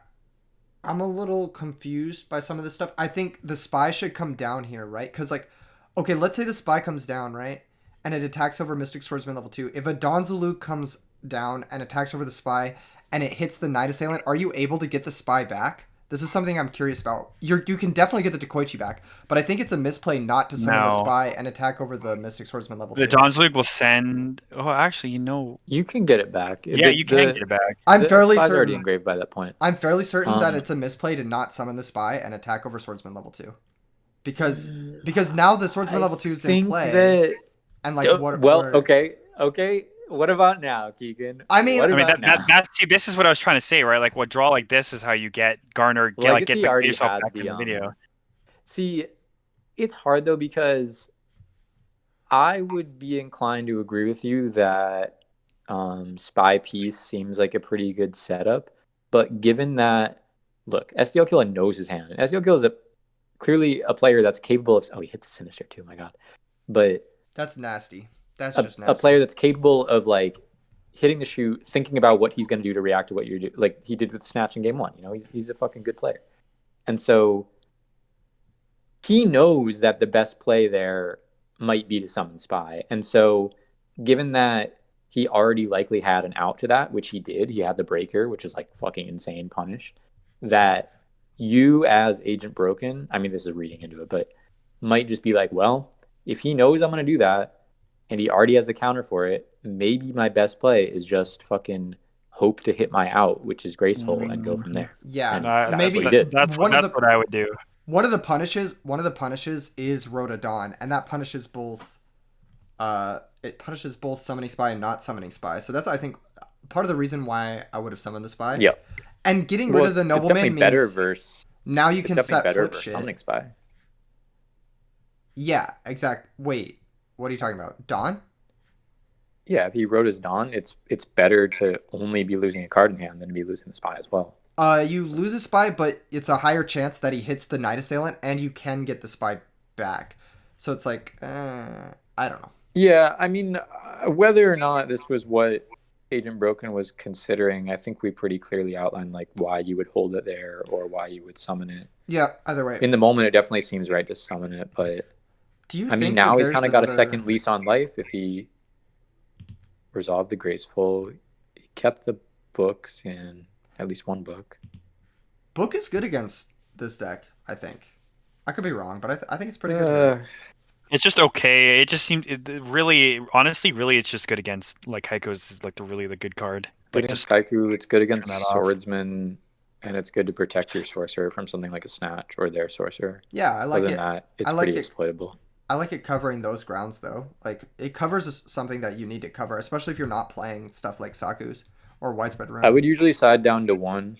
I'm a little confused by some of this stuff. I think the spy should come down here, right? Because, like, okay, let's say the spy comes down, right? And it attacks over Mystic Swordsman level 2. If a Donzaluk comes down and attacks over the spy and it hits the Night Assailant, are you able to get the spy back? This is something I'm curious about. You can definitely get the Dekoichi back, but I think it's a misplay not to summon the No. spy and attack over the Mystic Swordsman level The 2. John's Luke will send. Oh, actually, You can get it back. yeah, you can get it back. I'm The fairly spy's already certain. engraved by that point. I'm fairly certain that Um, it's a misplay to not summon the spy and attack over Swordsman level 2, because now the Swordsman I level 2 is in think play, that. and like what Well, where okay. What about now, Keegan? I mean, What I mean, about now? see, this is what I was trying to say, right? Like, what draw like this is how you get Legacy get already yourself back had in the the video. See, it's hard though because I would be inclined to agree with you that Spy Piece seems like a pretty good setup. But given that, look, SDL Killer knows his hand. SDL Killer is clearly a player that's capable of. Oh, he hit the Sinister too, my God. But that's nasty. That's just a nasty. player that's capable of like hitting the shoot, thinking about what he's going to do to react to what you're doing, like he did with Snatch in game one. You know, he's a fucking good player. And so he knows that the best play there might be to summon Spy. And so, given that he already likely had an out to that, which he did, he had the breaker, which is like fucking insane punish, that you as Agent Broken, I mean, this is reading into it, but might just be like, well, if he knows I'm going to do that and he already has the counter for it, maybe my best play is just fucking hope to hit my out, which is graceful, and go from there. Yeah, And that's what he maybe did. That's one of the what I would do. one of the punishes is Rhododon, and that punishes both. It punishes both summoning spy and not summoning spy. So that's, I think, part of the reason why I would have summoned the spy. Yeah. And getting Well, rid of the it's nobleman definitely means better versus now you it's can definitely set better flip versus shit. Summoning Spy. Yeah, exact. Wait, what are you talking about? Dawn? Yeah, if he wrote his Dawn, it's better to only be losing a card in hand than to be losing the spy as well. You lose a spy, but it's a higher chance that he hits the Night Assailant, and you can get the spy back. So it's like, I don't know. Yeah, I mean, whether or not this was what Agent Broken was considering, I think we pretty clearly outlined like why you would hold it there or why you would summon it. Yeah, either way. In the moment, it definitely seems right to summon it, but Do you I mean, think now that he's kind there's of got a another... second lease on life if he resolved the graceful, he kept the books and at least one book. Book is good against this deck, I think. I could be wrong, but I think it's pretty good here. It's just okay. It just seems really, honestly, really, it's just good against like Heiko's is like the good card. Good Like against just Kaiku, it's good against turn that off. Swordsman, and it's good to protect your sorcerer from something like a Snatch or their sorcerer. Yeah, I like Other it. than that, it's I like pretty it. exploitable. I like it covering those grounds though. Like it covers something that you need to cover, especially if you're not playing stuff like Saku's or Widespread I Ruin. would usually side down to one.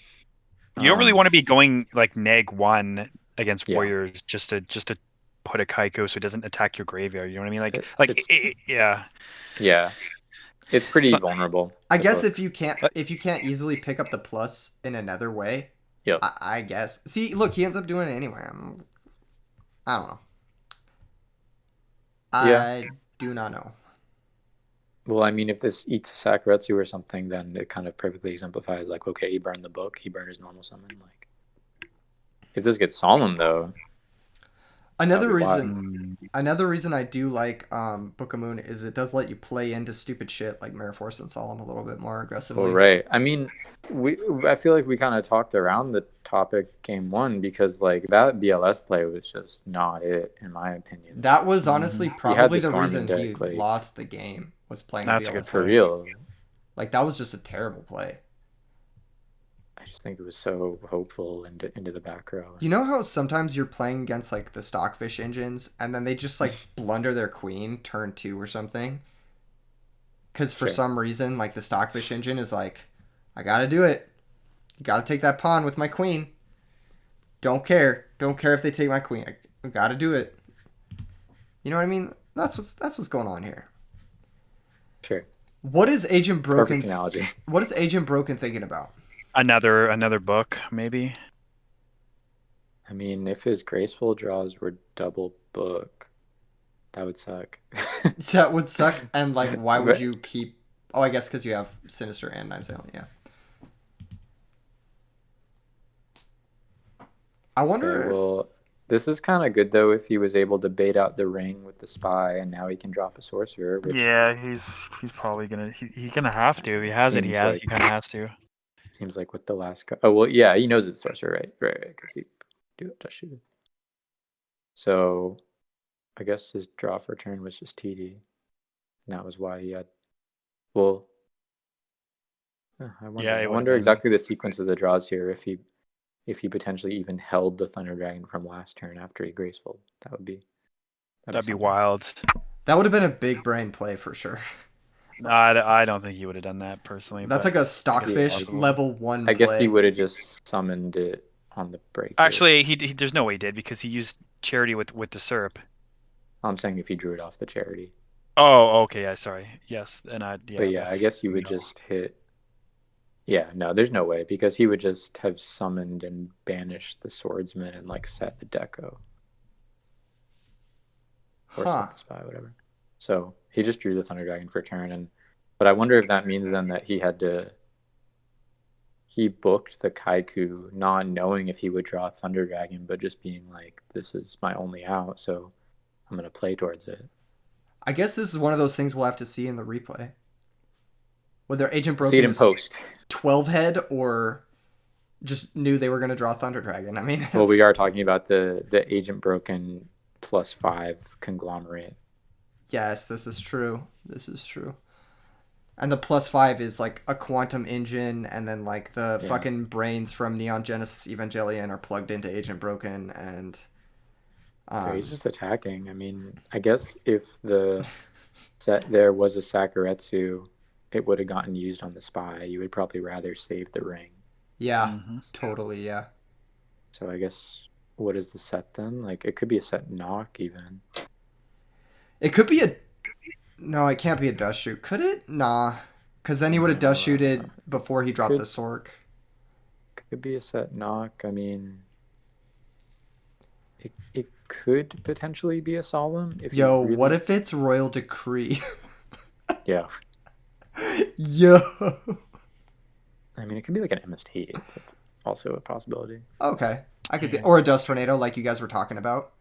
You don't really want to be going like -1 against Yeah. warriors just to put a Kaiko so it doesn't attack your graveyard. You know what I mean? Yeah. Yeah, it's pretty So- vulnerable. I to guess both. if you can't easily pick up the plus in another way, Yep. I guess. See, look, he ends up doing it anyway. I don't know. Yeah. I do not know. Well, I mean, if this eats a Sakuretsu or something, then it kind of perfectly exemplifies like, okay, he burned the book, he burned his normal summon. Like, if this gets solemn though, Another that'd be wild. reason, another reason I do like Book of Moon is it does let you play into stupid shit like Mirror Force and Solemn a little bit more aggressively. Oh, right. I mean, I feel like we kind of talked around the topic game one because like that BLS play was just not it, in my opinion. That was honestly had probably the the Stormy reason he deck, like- lost the game, was playing That's a a good BLS For play. real. Like that was just a terrible play. I just think it was so hopeful into the back row. You know how sometimes you're playing against like the Stockfish engines and then they just like blunder their queen turn 2 or something? Because for Sure. some reason, like the Stockfish engine is like, I gotta do it. Gotta take that pawn with my queen. Don't care. Don't care if they take my queen. I gotta do it. You know what I mean? That's what's going on here. Sure. What is Agent Broken? Perfect analogy. What is Agent Broken thinking about? Another book, maybe. I mean, if his graceful draws were double book, that would suck. That would suck. And like, why would you keep? Oh, I guess because you have Sinister and Night Assailant. Yeah. I wonder. Okay, well, this is kind of good though if he was able to bait out the ring with the spy, and now he can drop a sorcerer. Which Yeah, he's probably gonna he's gonna have to. If he has it, Seems like- he kind of has to. Seems like with the last. Oh well, yeah, he knows it's sorcerer, right? Right, because he do it, does shoot it. So I guess his draw for turn was just TD, and that was why he had. Well, I Yeah, wonder. I it would have wonder been. exactly the sequence of the draws here. If he potentially even held the Thunder Dragon from last turn after he graceful, that'd be That'd be something. wild. That would have been a big brain play for sure. I don't think he would have done that personally, That's but like a I guess it's Yeah, stockfish possible. level one I guess he play. would have just summoned it on the breaker. Actually, there's no way he did because he used charity with the syrup. I'm saying if he drew it off the charity. Oh, okay. Yeah, sorry. Yes, and But yeah, yeah, I that's guess you would no. just hit. Yeah, no, there's no way because he would just have summoned and banished the swordsman and like set the deco or Huh. set the spy, whatever. So he just drew the Thunder Dragon for turn, and but I wonder if that means then that he booked the Kaiku not knowing if he would draw a Thunder Dragon, but just being like, this is my only out, so I'm gonna play towards it. I guess this is one of those things we'll have to see in the replay. Whether Agent See it Broken in just post. 12 head or just knew they were going to draw Thunder Dragon. I mean, Well, we it's, are talking about the Agent Broken +5 conglomerate. yes, this is true. This is true. And the +5 is like a quantum engine, and then like the Yeah. fucking brains from Neon Genesis Evangelion are plugged into Agent Broken, and So he's um, just attacking. I mean, I guess if the set there was a Sakuretsu, it would have gotten used on the spy. You would probably rather save the ring. yeah, Hmm. totally, yeah. So I guess what is the set then? Like it could be a set knock even. It could be a no, it can't be a dust shoot, could it? Nah, because then he would have dust Uh, shooted before he dropped the could Sork. could be a set knock. I mean, it could potentially be a solemn if you Yo, what really if it's Royal Decree? yeah. Yo. I mean, it could be like an MST. It's also a possibility. Okay, I could see, Yeah. or a dust tornado, like you guys were talking about.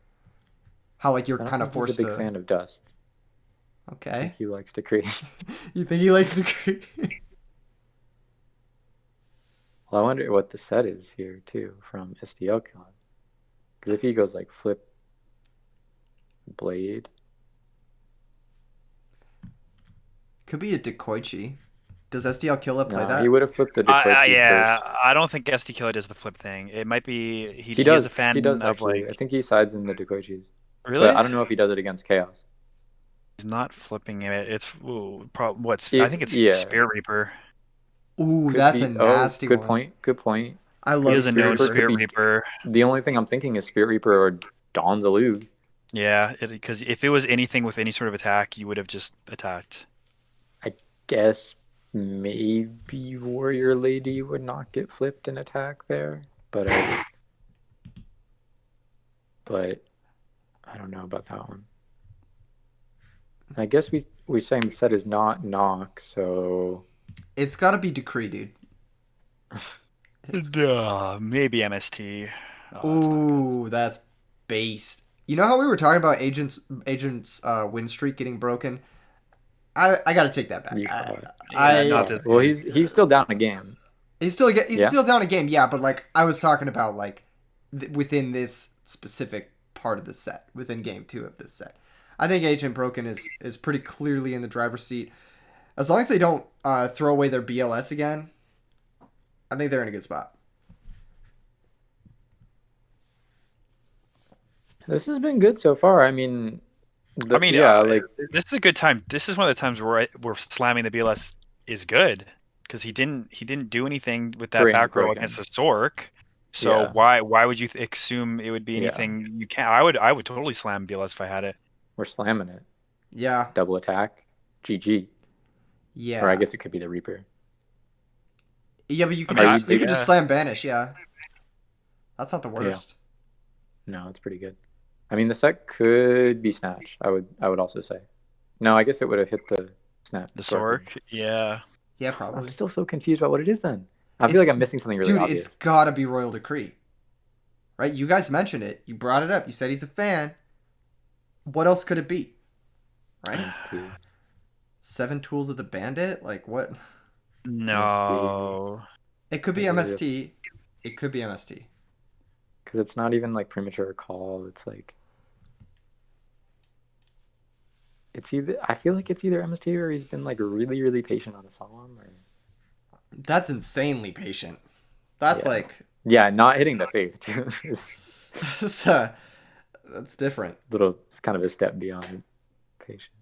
How like you're I don't kind of think he's a forced big to. fan of dust. I think Okay, he likes to create. you think he likes to create? Well, I wonder what the set is here too from SDL Con. Because if he goes like flip blade, Could be a Dekoichi. Does SDL Killa play no, he that? would have flipped the Dekoichi Yeah, first. I don't think SD Killer does the flip thing. It might be He he is a does. He fan does of actually. I like think he sides in the Dekoichis, but really. I don't know if he does it against Chaos. He's not flipping it. It's what's I think It it's yeah Spirit Reaper. Ooh, could that's a be. Oh, nasty good one. point. Good point. I He love is a Spirit Spirit known Reaper Reaper. could Spirit be. Reaper. The only thing I'm thinking is Spirit Reaper or Dawn's Elude. Yeah, because if it was anything with any sort of attack, you would have just attacked. I guess maybe Warrior Lady would not get flipped in attack there, but I don't know about that one. And I guess we're saying the set is not knock, so It's got to be Decree, dude. It's Maybe MST. Oh, that's not good. ooh, that's based. You know how we were talking about agents win streak getting broken? I got to take that back. you thought you Yeah, not I this thought. Well, good. he's still down a game. he's Yeah, still down a game, yeah, but like I was talking about like within this specific part of the set, within game 2 of this set. I think Agent Broken is pretty clearly in the driver's seat. As long as they don't throw away their BLS again, I think they're in a good spot. this has been good so far. I mean, I mean, yeah, like this is a good time. This is one of the times where slamming the BLS is good because he didn't do anything with for that Angel back row against Broken. the Zork. So Yeah, why would you assume it would be yeah, anything you can't? I would totally slam BLS if I had it. we're slamming it. Yeah, Double attack, GG. Or I yeah, guess it could be the Reaper. yeah. But you I could mean, Are you just big? yeah. slam banish. Yeah, that's not the Yeah, worst. no, it's pretty good. I mean, the set could be snatch. I would also say. No, I guess it would have hit the snap The Sorkin. Zork, yeah. Yeah, So I'm probably. still so confused about what it is then. I feel like It's I'm missing something really dude, it's obvious. gotta be Royal Decree, right? You guys mentioned it. You brought it up. You said he's a fan. What else could it be? Right? MST. 7 Tools of the Bandit? Like what? MST. No. It could be Maybe it's MST. It could be MST. because it's not even like premature call. It's like it's either I feel like it's either MST or he's been like really really patient on a solemn or That's insanely patient. That's yeah like yeah not hitting the faith too is that's, that's different. little it's kind of a step beyond patient.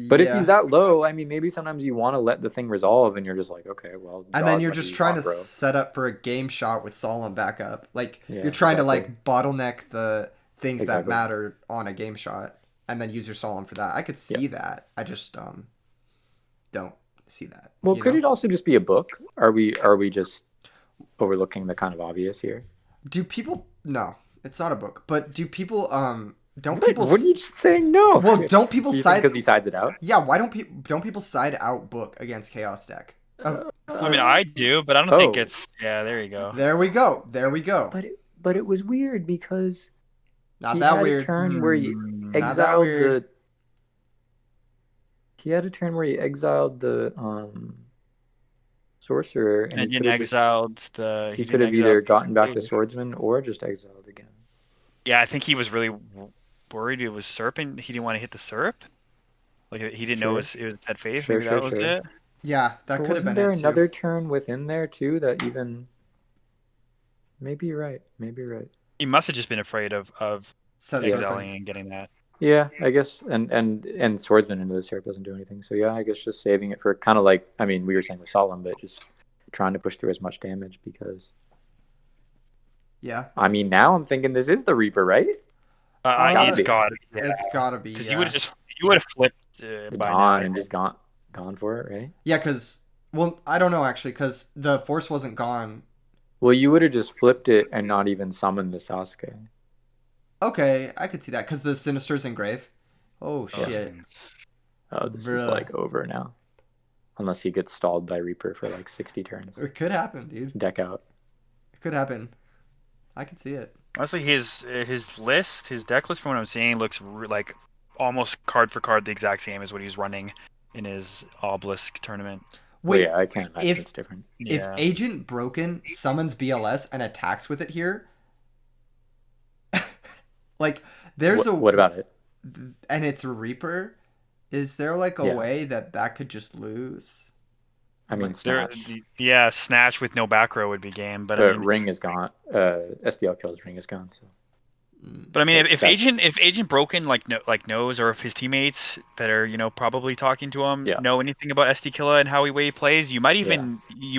But if he's Yeah. that low, I mean, maybe sometimes you want to let the thing resolve, and you're just like, okay, well, And draw then as you're much as just you trying want, to bro. set up for a game shot with Solemn backup. Like you're Yeah, trying to exactly, like bottleneck the things that exactly. matter on a game shot and then use your Solemn for that. I could Yeah. see that. I just don't see that, Well, you could know? it also just be a book? Are we just overlooking the kind of obvious here? Do people no, it's not a book, but do people don't What? people What are you just saying? No. well, don't people You think side because he sides it out? yeah, why don't people side out book against Chaos deck? I mean, For I do, but I don't think Oh, it's. Yeah, there you go. there we go. There we go. but it was weird because Not he that had a weird. turn where he Not that exiled weird. the. He had a turn where he exiled the sorcerer, and And then exiled the. he He could didn't have exile either gotten back the the. swordsman or just exiled again. Yeah, I think he was really worried it was Serpent. He didn't want to hit the Serp. Like he didn't know Sure, it was Dead Faith. sure, Maybe sure, that was sure. it. Yeah, that But could have wasn't been there it too. another turn within there too that even maybe you're right. Maybe you're right. He must have just been afraid of Says Yeah. Serpent. exiling and getting that. Yeah, I guess and swordsman into the syrup doesn't do anything. So yeah, I guess just saving it for kind of like I mean we were saying with Solemn, but just trying to push through as much damage because Yeah. I mean now I'm thinking this is the Reaper, right? Gotta He's be got It's gotta be, because yeah. you would have flipped by now. Gone and just gone for it, right? Yeah, because, well, I don't know actually, because the force wasn't gone. Well, you would have just flipped it and not even summoned the Sasuke. Okay, I could see that, because the Sinister's engrave. Oh, Oh, shit. Oh, this is Bruh. like over now. Unless he gets stalled by Reaper for like 60 turns. It could happen, dude. Deck out. It could happen. I could see it. Honestly, his deck list from what I'm seeing looks like almost card for card the exact same as what he was running in his Obelisk tournament. Well, Wait, yeah, I can't imagine if it's different. if Yeah. Agent Broken summons BLS and attacks with it here, like, there's What about it? and it's a Reaper, is there like a Yeah. way that that could just lose? I mean, There, Snatch. yeah, Snatch with no back row would be game, but I But mean, Ring is gone. SDL kills Ring is gone. So but I mean, like that's if Agent Broken knows, or if his teammates that are probably talking to him yeah, know anything about SD Killa and how way he plays, yeah. you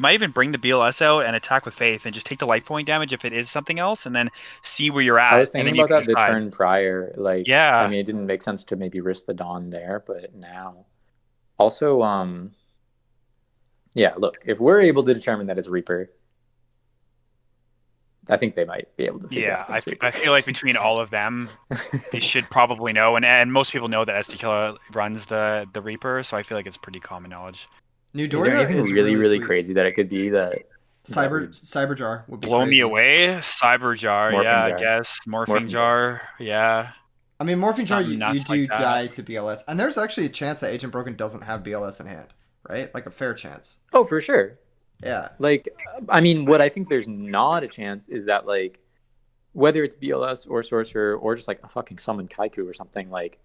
might even bring the BLS out and attack with Faith and just take the life point damage if it is something else, and then see where you're I at, was and thinking then you about can that the decide. turn prior. Like, I Yeah, mean, it didn't make sense to maybe risk the Dawn there, but now, also, yeah. Look, if we're able to determine that it's Reaper, I think they might be able to figure yeah. out that it's I Reaper. feel like between all of them, they should probably know, and most people know that SD Killa runs the Reaper, so I feel like it's pretty common knowledge. New Is there Doria anything is really, really really sweet. crazy that it could be that would Cyberjar would be Blow me crazy. away, Cyber Jar, morphing yeah, I jar, guess. Morphing morphing jar? Jar, yeah. I mean, Morphing Jar, Something you nuts like do that. die to BLS, and there's actually a chance that Agent Broken doesn't have BLS in hand, right? Like a fair chance. Oh, for sure. Yeah. Like, I mean, what I think there's not a chance is that like whether it's BLS or Sorcerer or just like a fucking summon Kaiku or something, like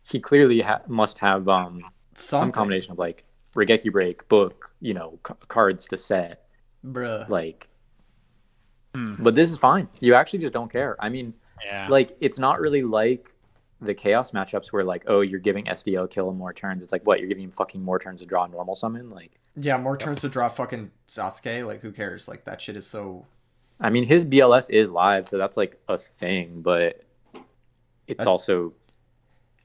he clearly must have some Something. combination of like Regeki Break, book, cards to set, Bruh. like. Hmm. But this is fine. You actually just don't care. I mean, Yeah. like it's not really like the Chaos matchups where like, oh, you're giving SDL kill more turns. It's like what you're giving him fucking more turns to draw a normal summon. Like, Yeah, more turns to draw fucking Sasuke. Like, who cares? Like, that shit is so. I mean, his BLS is live, so that's like a thing, but it's That- also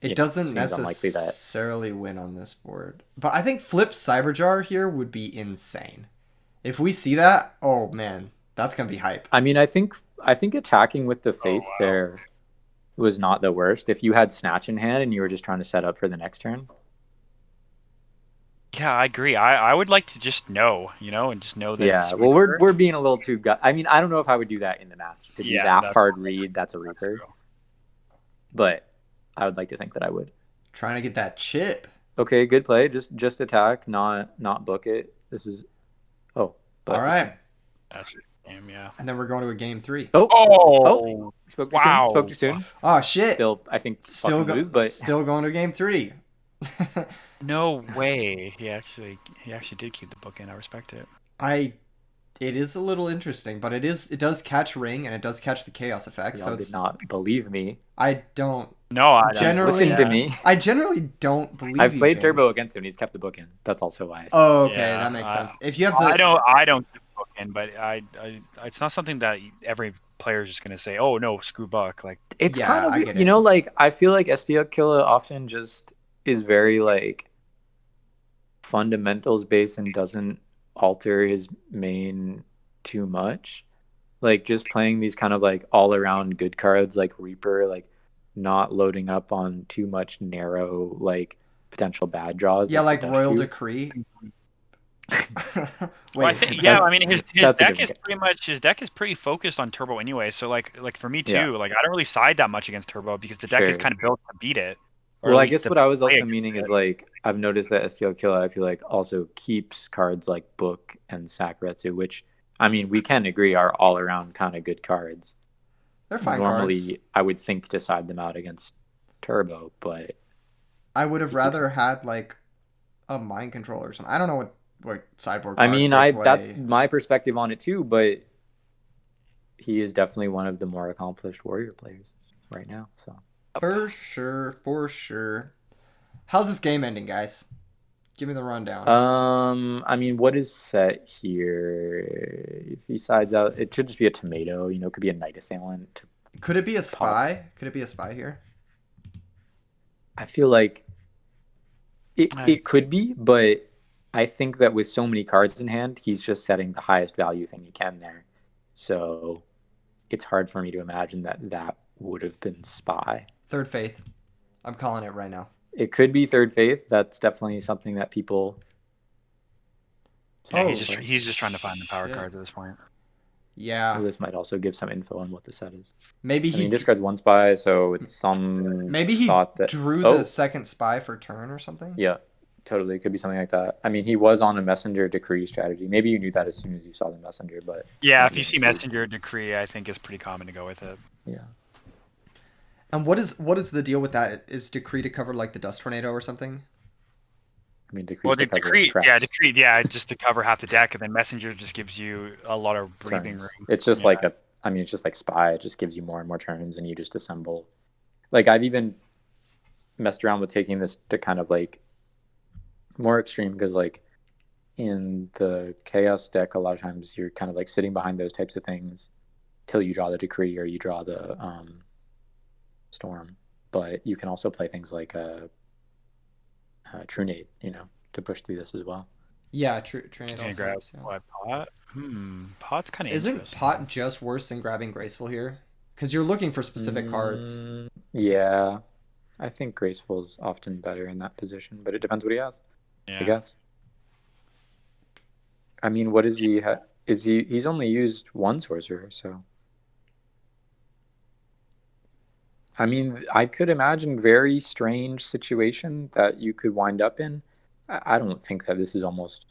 It doesn't seems unlikely that necessarily win on this board. But I think Flip Cyberjar here would be insane. If we see that, oh man, that's gonna be hype. I mean, I think attacking with the faith wow. there was not the worst. If you had Snatch in hand and you were just trying to set up for the next turn, Yeah, I agree. I would like to just know, and just know that yeah. it's Well, Reaper. we're being a little too. I mean, I don't know if I would do that in the match to be Yeah, that that's hard true. read. That's a That's Reaper, true. but I would like to think that I would. Trying to get that chip. Okay, good play. Just attack, not book it. This is but All right. That's your game, yeah. And then we're going to a game 3. Oh, oh, Oh, spoke too soon. Spoke wow. too soon. Oh shit! Still, I think fucking lose, but Still going to game 3. No way. He actually did keep the book in. I respect it. I it is a little interesting, but it does catch ring and it does catch the chaos effect, y'all so did it's not believe me. I don't No, I mean, Listen to generally yeah. me. I generally don't believe I've you, played Turbo James. against him. And he's kept the book in. That's also why I say it. Oh, okay, Yeah, that makes sense. If you have I the don't keep the book in, but it's not something that every player is just gonna say, "Oh no, screw Buck." Like, It's kind Yeah, of I get you it. know like I feel like STL Killer often just is very like fundamentals based and doesn't alter his main too much. Like just playing these kind of like all around good cards like Reaper, like not loading up on too much narrow like potential bad draws Yeah, like the like Dust Royal do. Decree. well, I Wait, think yeah. I that's mean, his that's a deck different is game. pretty focused on Turbo anyway. So like for me Yeah, too, like I don't really side that much against Turbo because the deck is sure. kind of built to beat it, or Well, at I least guess to what I was play also against meaning is it. like I've noticed that STL Killer I feel like also keeps cards like Book and Sakuretsu, which I mean we can agree are all around kind of good cards. they're fine cards. Normally, I would think to side them out against Turbo, but I would have he keeps rather them. had like a mind control or something. I don't know what sideboard I cards mean, they I that's play. my perspective on it too, but he is definitely one of the more accomplished Warrior players right now. So, For sure, for sure. How's this game ending, guys? Give me the rundown. I mean, what is set here? If he sides out, it should just be a tomato. You know, it could be a Night Assailant to Could it be a pop. spy? Could it be a spy here? I feel like it I, it could be, but I think that with so many cards in hand, he's just setting the highest value thing he can there. So it's hard for me to imagine that that would have been Spy. Third faith. I'm calling it right now. It could be Third Faith. That's definitely something that yeah, Oh play. he's just trying to find the power shit. cards at this point. Yeah. Well, this might also give some info on what the set is. Maybe I mean, he discards one Spy, so it's some maybe he thought that. drew the Oh, second spy for turn or something. yeah, totally. It could be something like that. I mean, he was on a Messenger Decree strategy. Maybe you knew that as soon as you saw the Messenger, but Yeah, not if you game see two. Messenger Decree, I think it's pretty common to go with it. Yeah. And what is the deal with that? Is decree to cover like the dust tornado or something? I mean, Well, Decree's to the cover traps. Decree, yeah, just to cover half the deck, and then Messenger just gives you a lot of breathing Turns. room. It's just Yeah, like a. I mean, it's just like Spy. It just gives you more and more turns, and you just assemble. Like I've even messed around with taking this to kind of like more extreme because like in the chaos deck, a lot of times you're kind of like sitting behind those types of things till you draw the decree or you draw the storm. But you can also play things like True Nade, you know, to push through this as well. Yeah, true. Trinity just gonna also grab helps. Yeah. what pot? Pot's kind of Isn't interesting. pot just worse than grabbing graceful here? Because you're looking for specific cards. Yeah, I think Graceful is often better in that position, but it depends what he has, I Yeah, guess. I mean, what is he? Is he? He's only used one sorcerer, so. I mean, I could imagine very strange situation that you could wind up in. I don't think that this is almost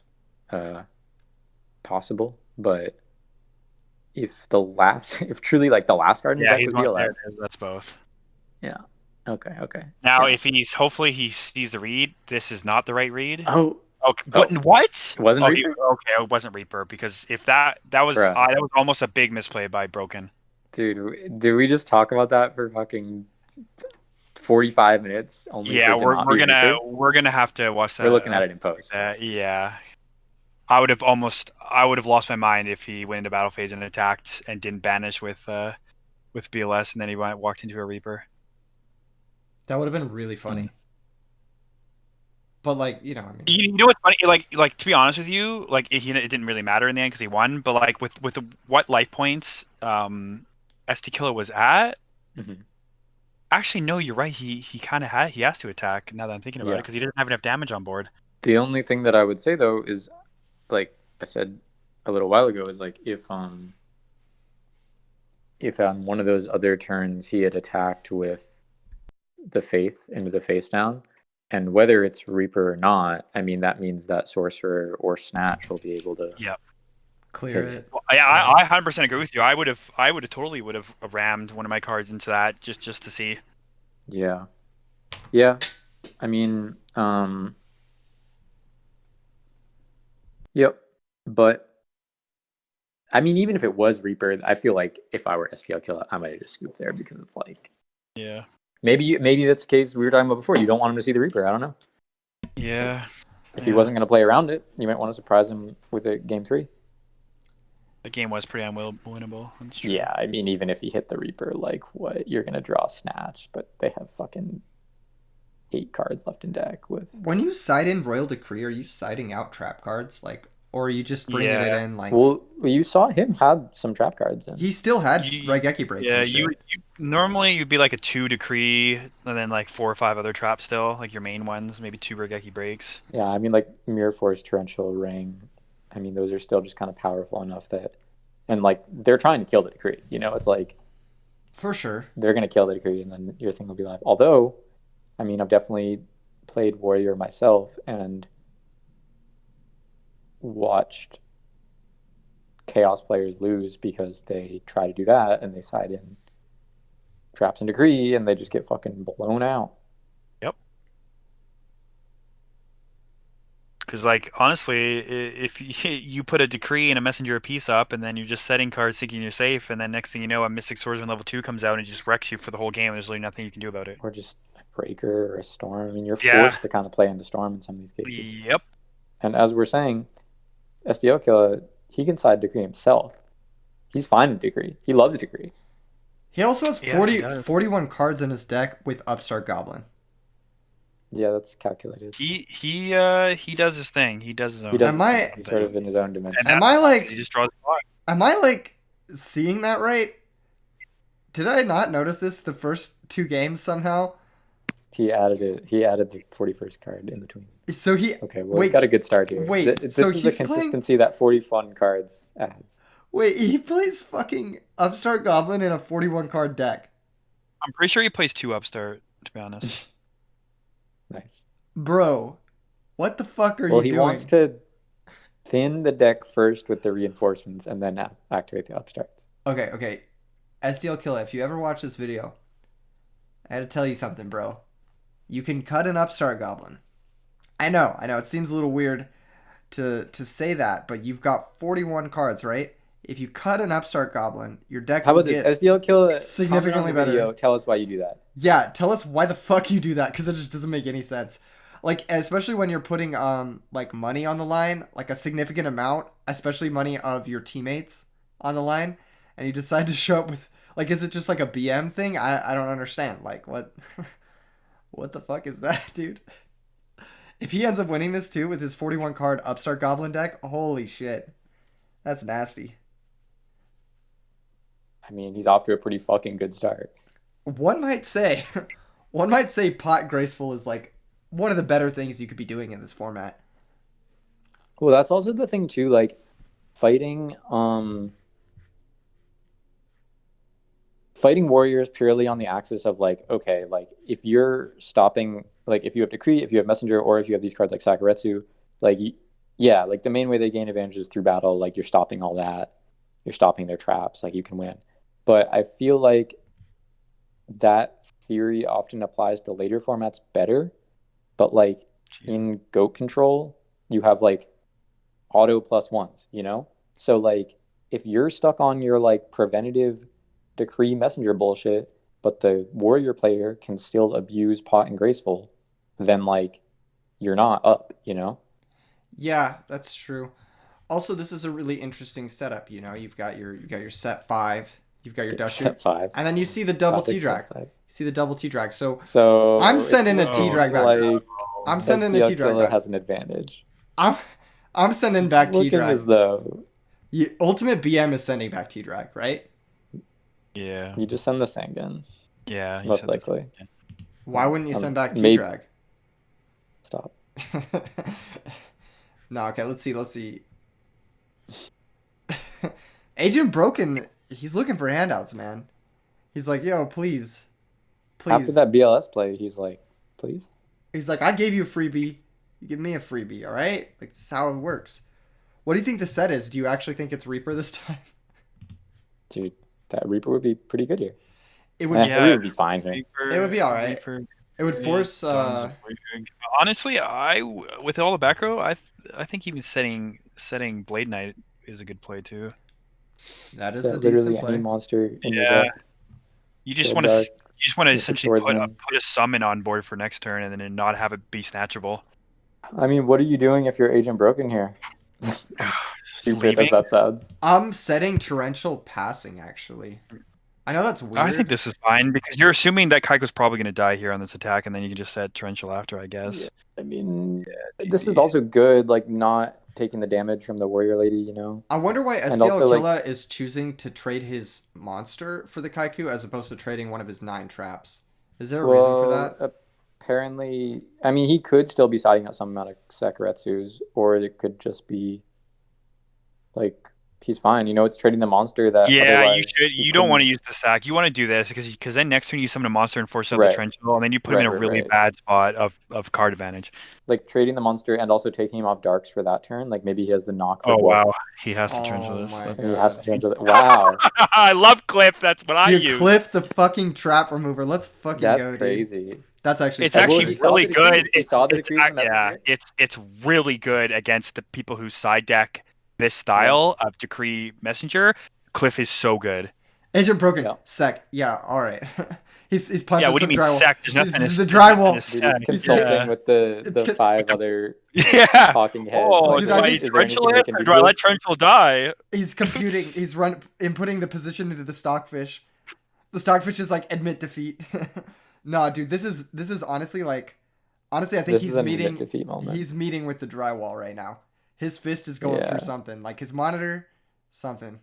uh, possible, but if truly like the last card in his yeah, deck he's was one. There it BLS, is. That's both. yeah, okay, Now, yeah. if hopefully he sees the read. This is not the right read. Oh, Okay, oh, what? it wasn't Oh, Reaper, okay, it wasn't Reaper because if bruh, that was almost a big misplay by Broken. dude. Did we just talk about that for fucking 45 minutes only for Yeah, it to not be Reaper? we're gonna have to watch We're that. looking at it in post. Yeah, I would have lost my mind if he went into battle phase and attacked and didn't banish with BLS and then he walked into a Reaper. That would have been really funny. But like, I mean, You know what's funny? Like to be honest with you, like it didn't really matter in the end because he won. But like with what life points ST Killer was at, Mm-hmm. actually no, you're right. He has to attack now that I'm thinking about it Yeah. because he doesn't have enough damage on board. The only thing that I would say though is, like I said a little while ago, is like if on one of those other turns he had attacked with the Faith into the face down, and whether it's Reaper or not, I mean that means that Sorcerer or Snatch will be able to Yeah. Clear Period. it. Well, yeah, Yeah. I 100% agree with you. I would have totally would have rammed one of my cards into that just to see. Yeah. Yeah. I mean, yep. But I mean, even if it was Reaper, I feel like if I were SPL killer, I might have just scooped there because it's like Yeah. maybe that's the case we were talking about before. You don't want him to see the Reaper. I don't know. Yeah. If he Yeah. wasn't going to play around it, you might want to surprise him with a game 3. The game was pretty unwinnable. That's true. Yeah, I mean, even if he hit the Reaper, like what you're going to draw Snatch, but they have fucking 8 cards left in deck with. When you side in Royal Decree, are you siding out trap cards, like, or are you just bringing it Yeah. in like? Well, you saw him had some trap cards in. He still had You, Raigeki breaks yeah, and you, shit. you normally you'd be like a 2 decree and then like 4 or 5 other traps still, like your main ones, maybe 2 Regeki breaks. Yeah, I mean, like Mirror Force, Torrential Ring. I mean, those are still just kind of powerful enough that, and like they're trying to kill the decree. You know, it's like For sure. they're going to kill the decree, and then your thing will be live. Although, I mean, I've definitely played Warrior myself and watched Chaos players lose because they try to do that and they side in traps and decree and they just get fucking blown out. Yep. Because like honestly, if you put a decree and a messenger of peace up, and then you're just setting cards thinking you're safe, and then next thing you know, a Mystic Swordsman level 2 comes out and just wrecks you for the whole game. There's really nothing you can do about it. Or just a breaker or a storm. I mean, you're Yeah. forced to kind of play into storm in some of these cases. Yep. And as we're saying, SDO killer, he can side decree himself. He's fine with decree. He loves decree. He also has Yeah, he 40, does. 41 cards in his deck with Upstart Goblin. Yeah, that's calculated. He does his thing. He does his He own does Am his thing. thing. I He's But sort of in his own and dimension. am that's I fine 'cause he like just draws a lot. am I like seeing that right? Did I not notice this the first 2 games somehow? He added it. He added the 41st card in between. So he Okay, well, he's got a wait good start here. wait. So This is the he's playing consistency that 40 fun cards adds. wait, he plays fucking Upstart Goblin in a 41 card deck. I'm pretty sure he plays 2 upstart, to be honest. Nice. Bro, what the fuck are Well, you he wants doing? to thin the deck first with the reinforcements and then activate the upstarts. Okay. SDL Killer, if you ever watch this video, I had to tell you something, bro. You can cut an Upstart Goblin. I know, it seems a little weird to say that, but you've got 41 cards, right? If you cut an Upstart Goblin, your deck How will about this? get SDL kill, comment on significantly the video. better. Tell us why you do that. Yeah, tell us why the fuck you do that, because it just doesn't make any sense. Like, especially when you're putting like money on the line, like a significant amount, especially money of your teammates on the line, and you decide to show up with like, is it just like a BM thing? I don't understand. Like, what what the fuck is that, dude? If he ends up winning this too with his 41 card Upstart Goblin deck, holy shit. That's nasty. I mean, he's off to a pretty fucking good start. One might say one might say Pot Graceful is like one of the better things you could be doing in this format. Well, that's also the thing too. Like fighting, fighting warriors purely on the axis of like, okay, like if you're stopping, like if you have decree, if you have messenger, or if you have these cards like Sakuretsu, like yeah, like the main way they gain advantage is through battle. Like you're stopping all that, you're stopping their traps. Like you can win. But I feel like that theory often applies to later formats better. But like in goat control, you have like auto +1s, you know? So like if you're stuck on your like preventative decree messenger bullshit, but the warrior player can still abuse pot and graceful, then like you're not up, you know? Yeah, that's true. Also, this is a really interesting setup. You've got your set five, you've got your Get your Dushu, set 5. and then you see the double T Classic drag. set 5. See the double T drag. So I'm So it's sending a T Oh, drag looking back. like I'm sending a SDL T drag Killer back. has an advantage. I'm I'm sending It's back T looking drag. as though Ultimate BM is sending back T drag, right? Yeah. you just send the Sangan, Yeah, he most said that. likely. Why wouldn't you send back T Maybe drag? stop. No, okay, let's see. Agent Broken, he's looking for handouts, man. He's like, yo, please, After please. that BLS play, he's like, please. He's like, I gave you a freebie. You give me a freebie, all right? Like, this is how it works. What do you think the set is? Do you actually think it's Reaper this time? Dude, that Reaper would be pretty good here. It would. Yeah, We would be fine here. It would be all right. Reaper, It would force. Honestly, with all the back row, I think even setting Blade Knight is a good play too. That is So a literally decent play. any monster in your Yeah, deck. you just Kill want to Dark, Mystic essentially Swordsman. put a summon on board for next turn and then not have it be snatchable. I mean, what are you doing if you're Agent Broken here? As stupid as Leaving. that sounds. I'm setting torrential passing. Actually, I know that's weird. I think this is fine because you're assuming that Kaiko's probably going to die here on this attack, and then you can just set Torrential after, I guess. Yeah, I mean, Yeah, this is GG. also good, like not taking the damage from the Warrior Lady, you know? I wonder why And SDL also, Killa is choosing to trade his monster for the Kaiku as opposed to trading one of his 9 traps. Is there a reason for that? Apparently, I mean, he could still be siding out some amount of Sakuretsus, or it could just be like he's fine. You know, it's trading the monster that Yeah, you otherwise should. he You don't want to couldn't. use the sack. You want to do this because then next turn you summon a monster and force out the Right, Torrential, and then you put him in a really right. bad spot of card advantage. Like trading the monster and also taking him off darks for that turn. Like maybe he has the knock for Oh both. wow, he has to Torrential Oh this. my That's- And he has god. to turn to the wow. I love Cliff. That's what I Dude, use. Cliff the fucking trap remover. Let's fucking That's go, dude. crazy. That's actually It's so Well, actually he funny. saw really the good. decrees. He saw the decrees in the Yeah, messenger. it's really good against the people who side deck this style of Decree Messenger. Cliff is so good. Agent Broken. Yeah. Sec. Yeah, alright. he's punching Yeah, what do some you mean drywall. sec? There's nothing. This is the There's nothing drywall. to Dude, he's sec. consulting Yeah. with the It's- 5 other Yeah. talking heads. Oh, like, Dude, do I I think- is there Torrential anything we it can or do do I to let this? Torrential die? He's computing. He's inputting the position into the stockfish. The stockfish is like admit defeat. No, dude, this is honestly like honestly I think This he's is an meeting admit defeat moment. he's meeting with the drywall right now. His fist is going Yeah. through something. Like his monitor, something.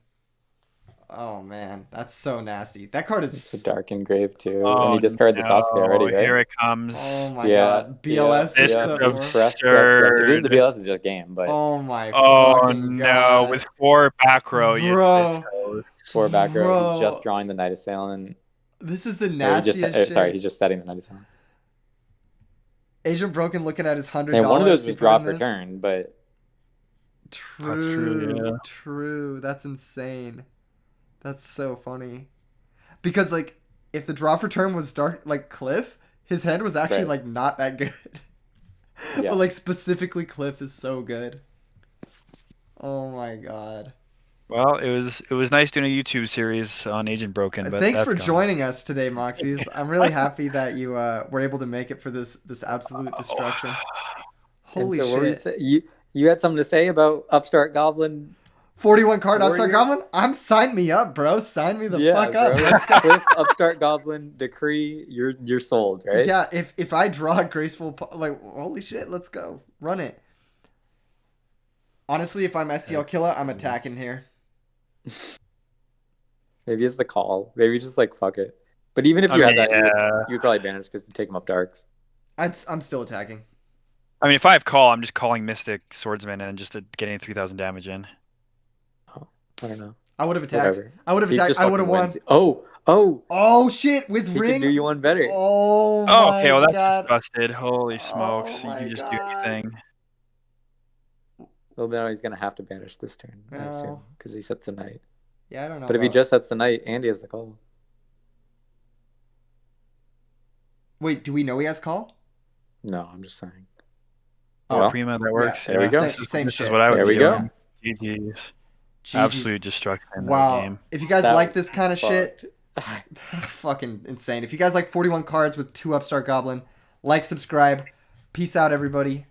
Oh man, that's so nasty. That card It's a is dark engrave too, and Oh he discarded the Sasuke already, right? Here it comes. oh my Yeah, god. BLS This yeah. is 674. He's pressed. If this is the absurd. BLS, it's just game, but Oh my Oh fucking no! god. With 4 back row, Bro. it's toast. for back row, Bro. he's just drawing the Knight Assailant. This is the Or nastiest shit. sorry, he's just setting the Knight Assailant. Agent Broken looking at his $100. And one of those he was put draw in for this. turn, but True. That's true, yeah. True. That's insane. That's so funny. Because like if the draw for turn was dark like Cliff, his head was actually Right. like not that good. Yeah. But like specifically Cliff is so good. Oh my god. Well, it was nice doing a YouTube series on Agent Broken, but Thanks that's for gone. joining us today, Moxies. I'm really happy that you were able to make it for this absolute destruction. Holy and so what were you shit. say? You had something to say about Upstart Goblin? 41 card Upstart Warrior? Goblin? Sign me up, bro. Sign me the Yeah, fuck up. bro. Let's go. Cliff, Upstart Goblin, Decree, you're sold, right? Yeah, if I draw a graceful like holy shit, let's go. Run it. Honestly, if I'm STL Killa, I'm attacking here. Maybe it's the call. Maybe just like fuck it. But even if you had that, yeah. you'd probably banish because you take him up darks. I'm still attacking. I mean, if I have call, I'm just calling Mystic Swordsman and just getting 3,000 damage in. I don't know. I would have attacked. Whatever. I would have He attacked. just I would have fucking won. wins. Oh, Oh shit, with he ring. can do you one better. Oh Oh, my okay. Well, that's god. just busted. Holy smokes! Oh You my can just God. do anything. Well, now he's gonna have to banish this turn, I No. assume, because he sets the knight. Yeah, I don't know. But if he about- just sets the knight and he has the call, Wait, do we know he has call? no, I'm just saying. Oh, Well, Prima, that works. there we go. Same This shit. is what I would There we be go. doing. GG's. GG's. Absolute destruction in that Wow. game. If you guys That like was this kind of shit, fucked. fucking insane. If you guys like 41 cards with 2 Upstart Goblin, like, subscribe. Peace out, everybody.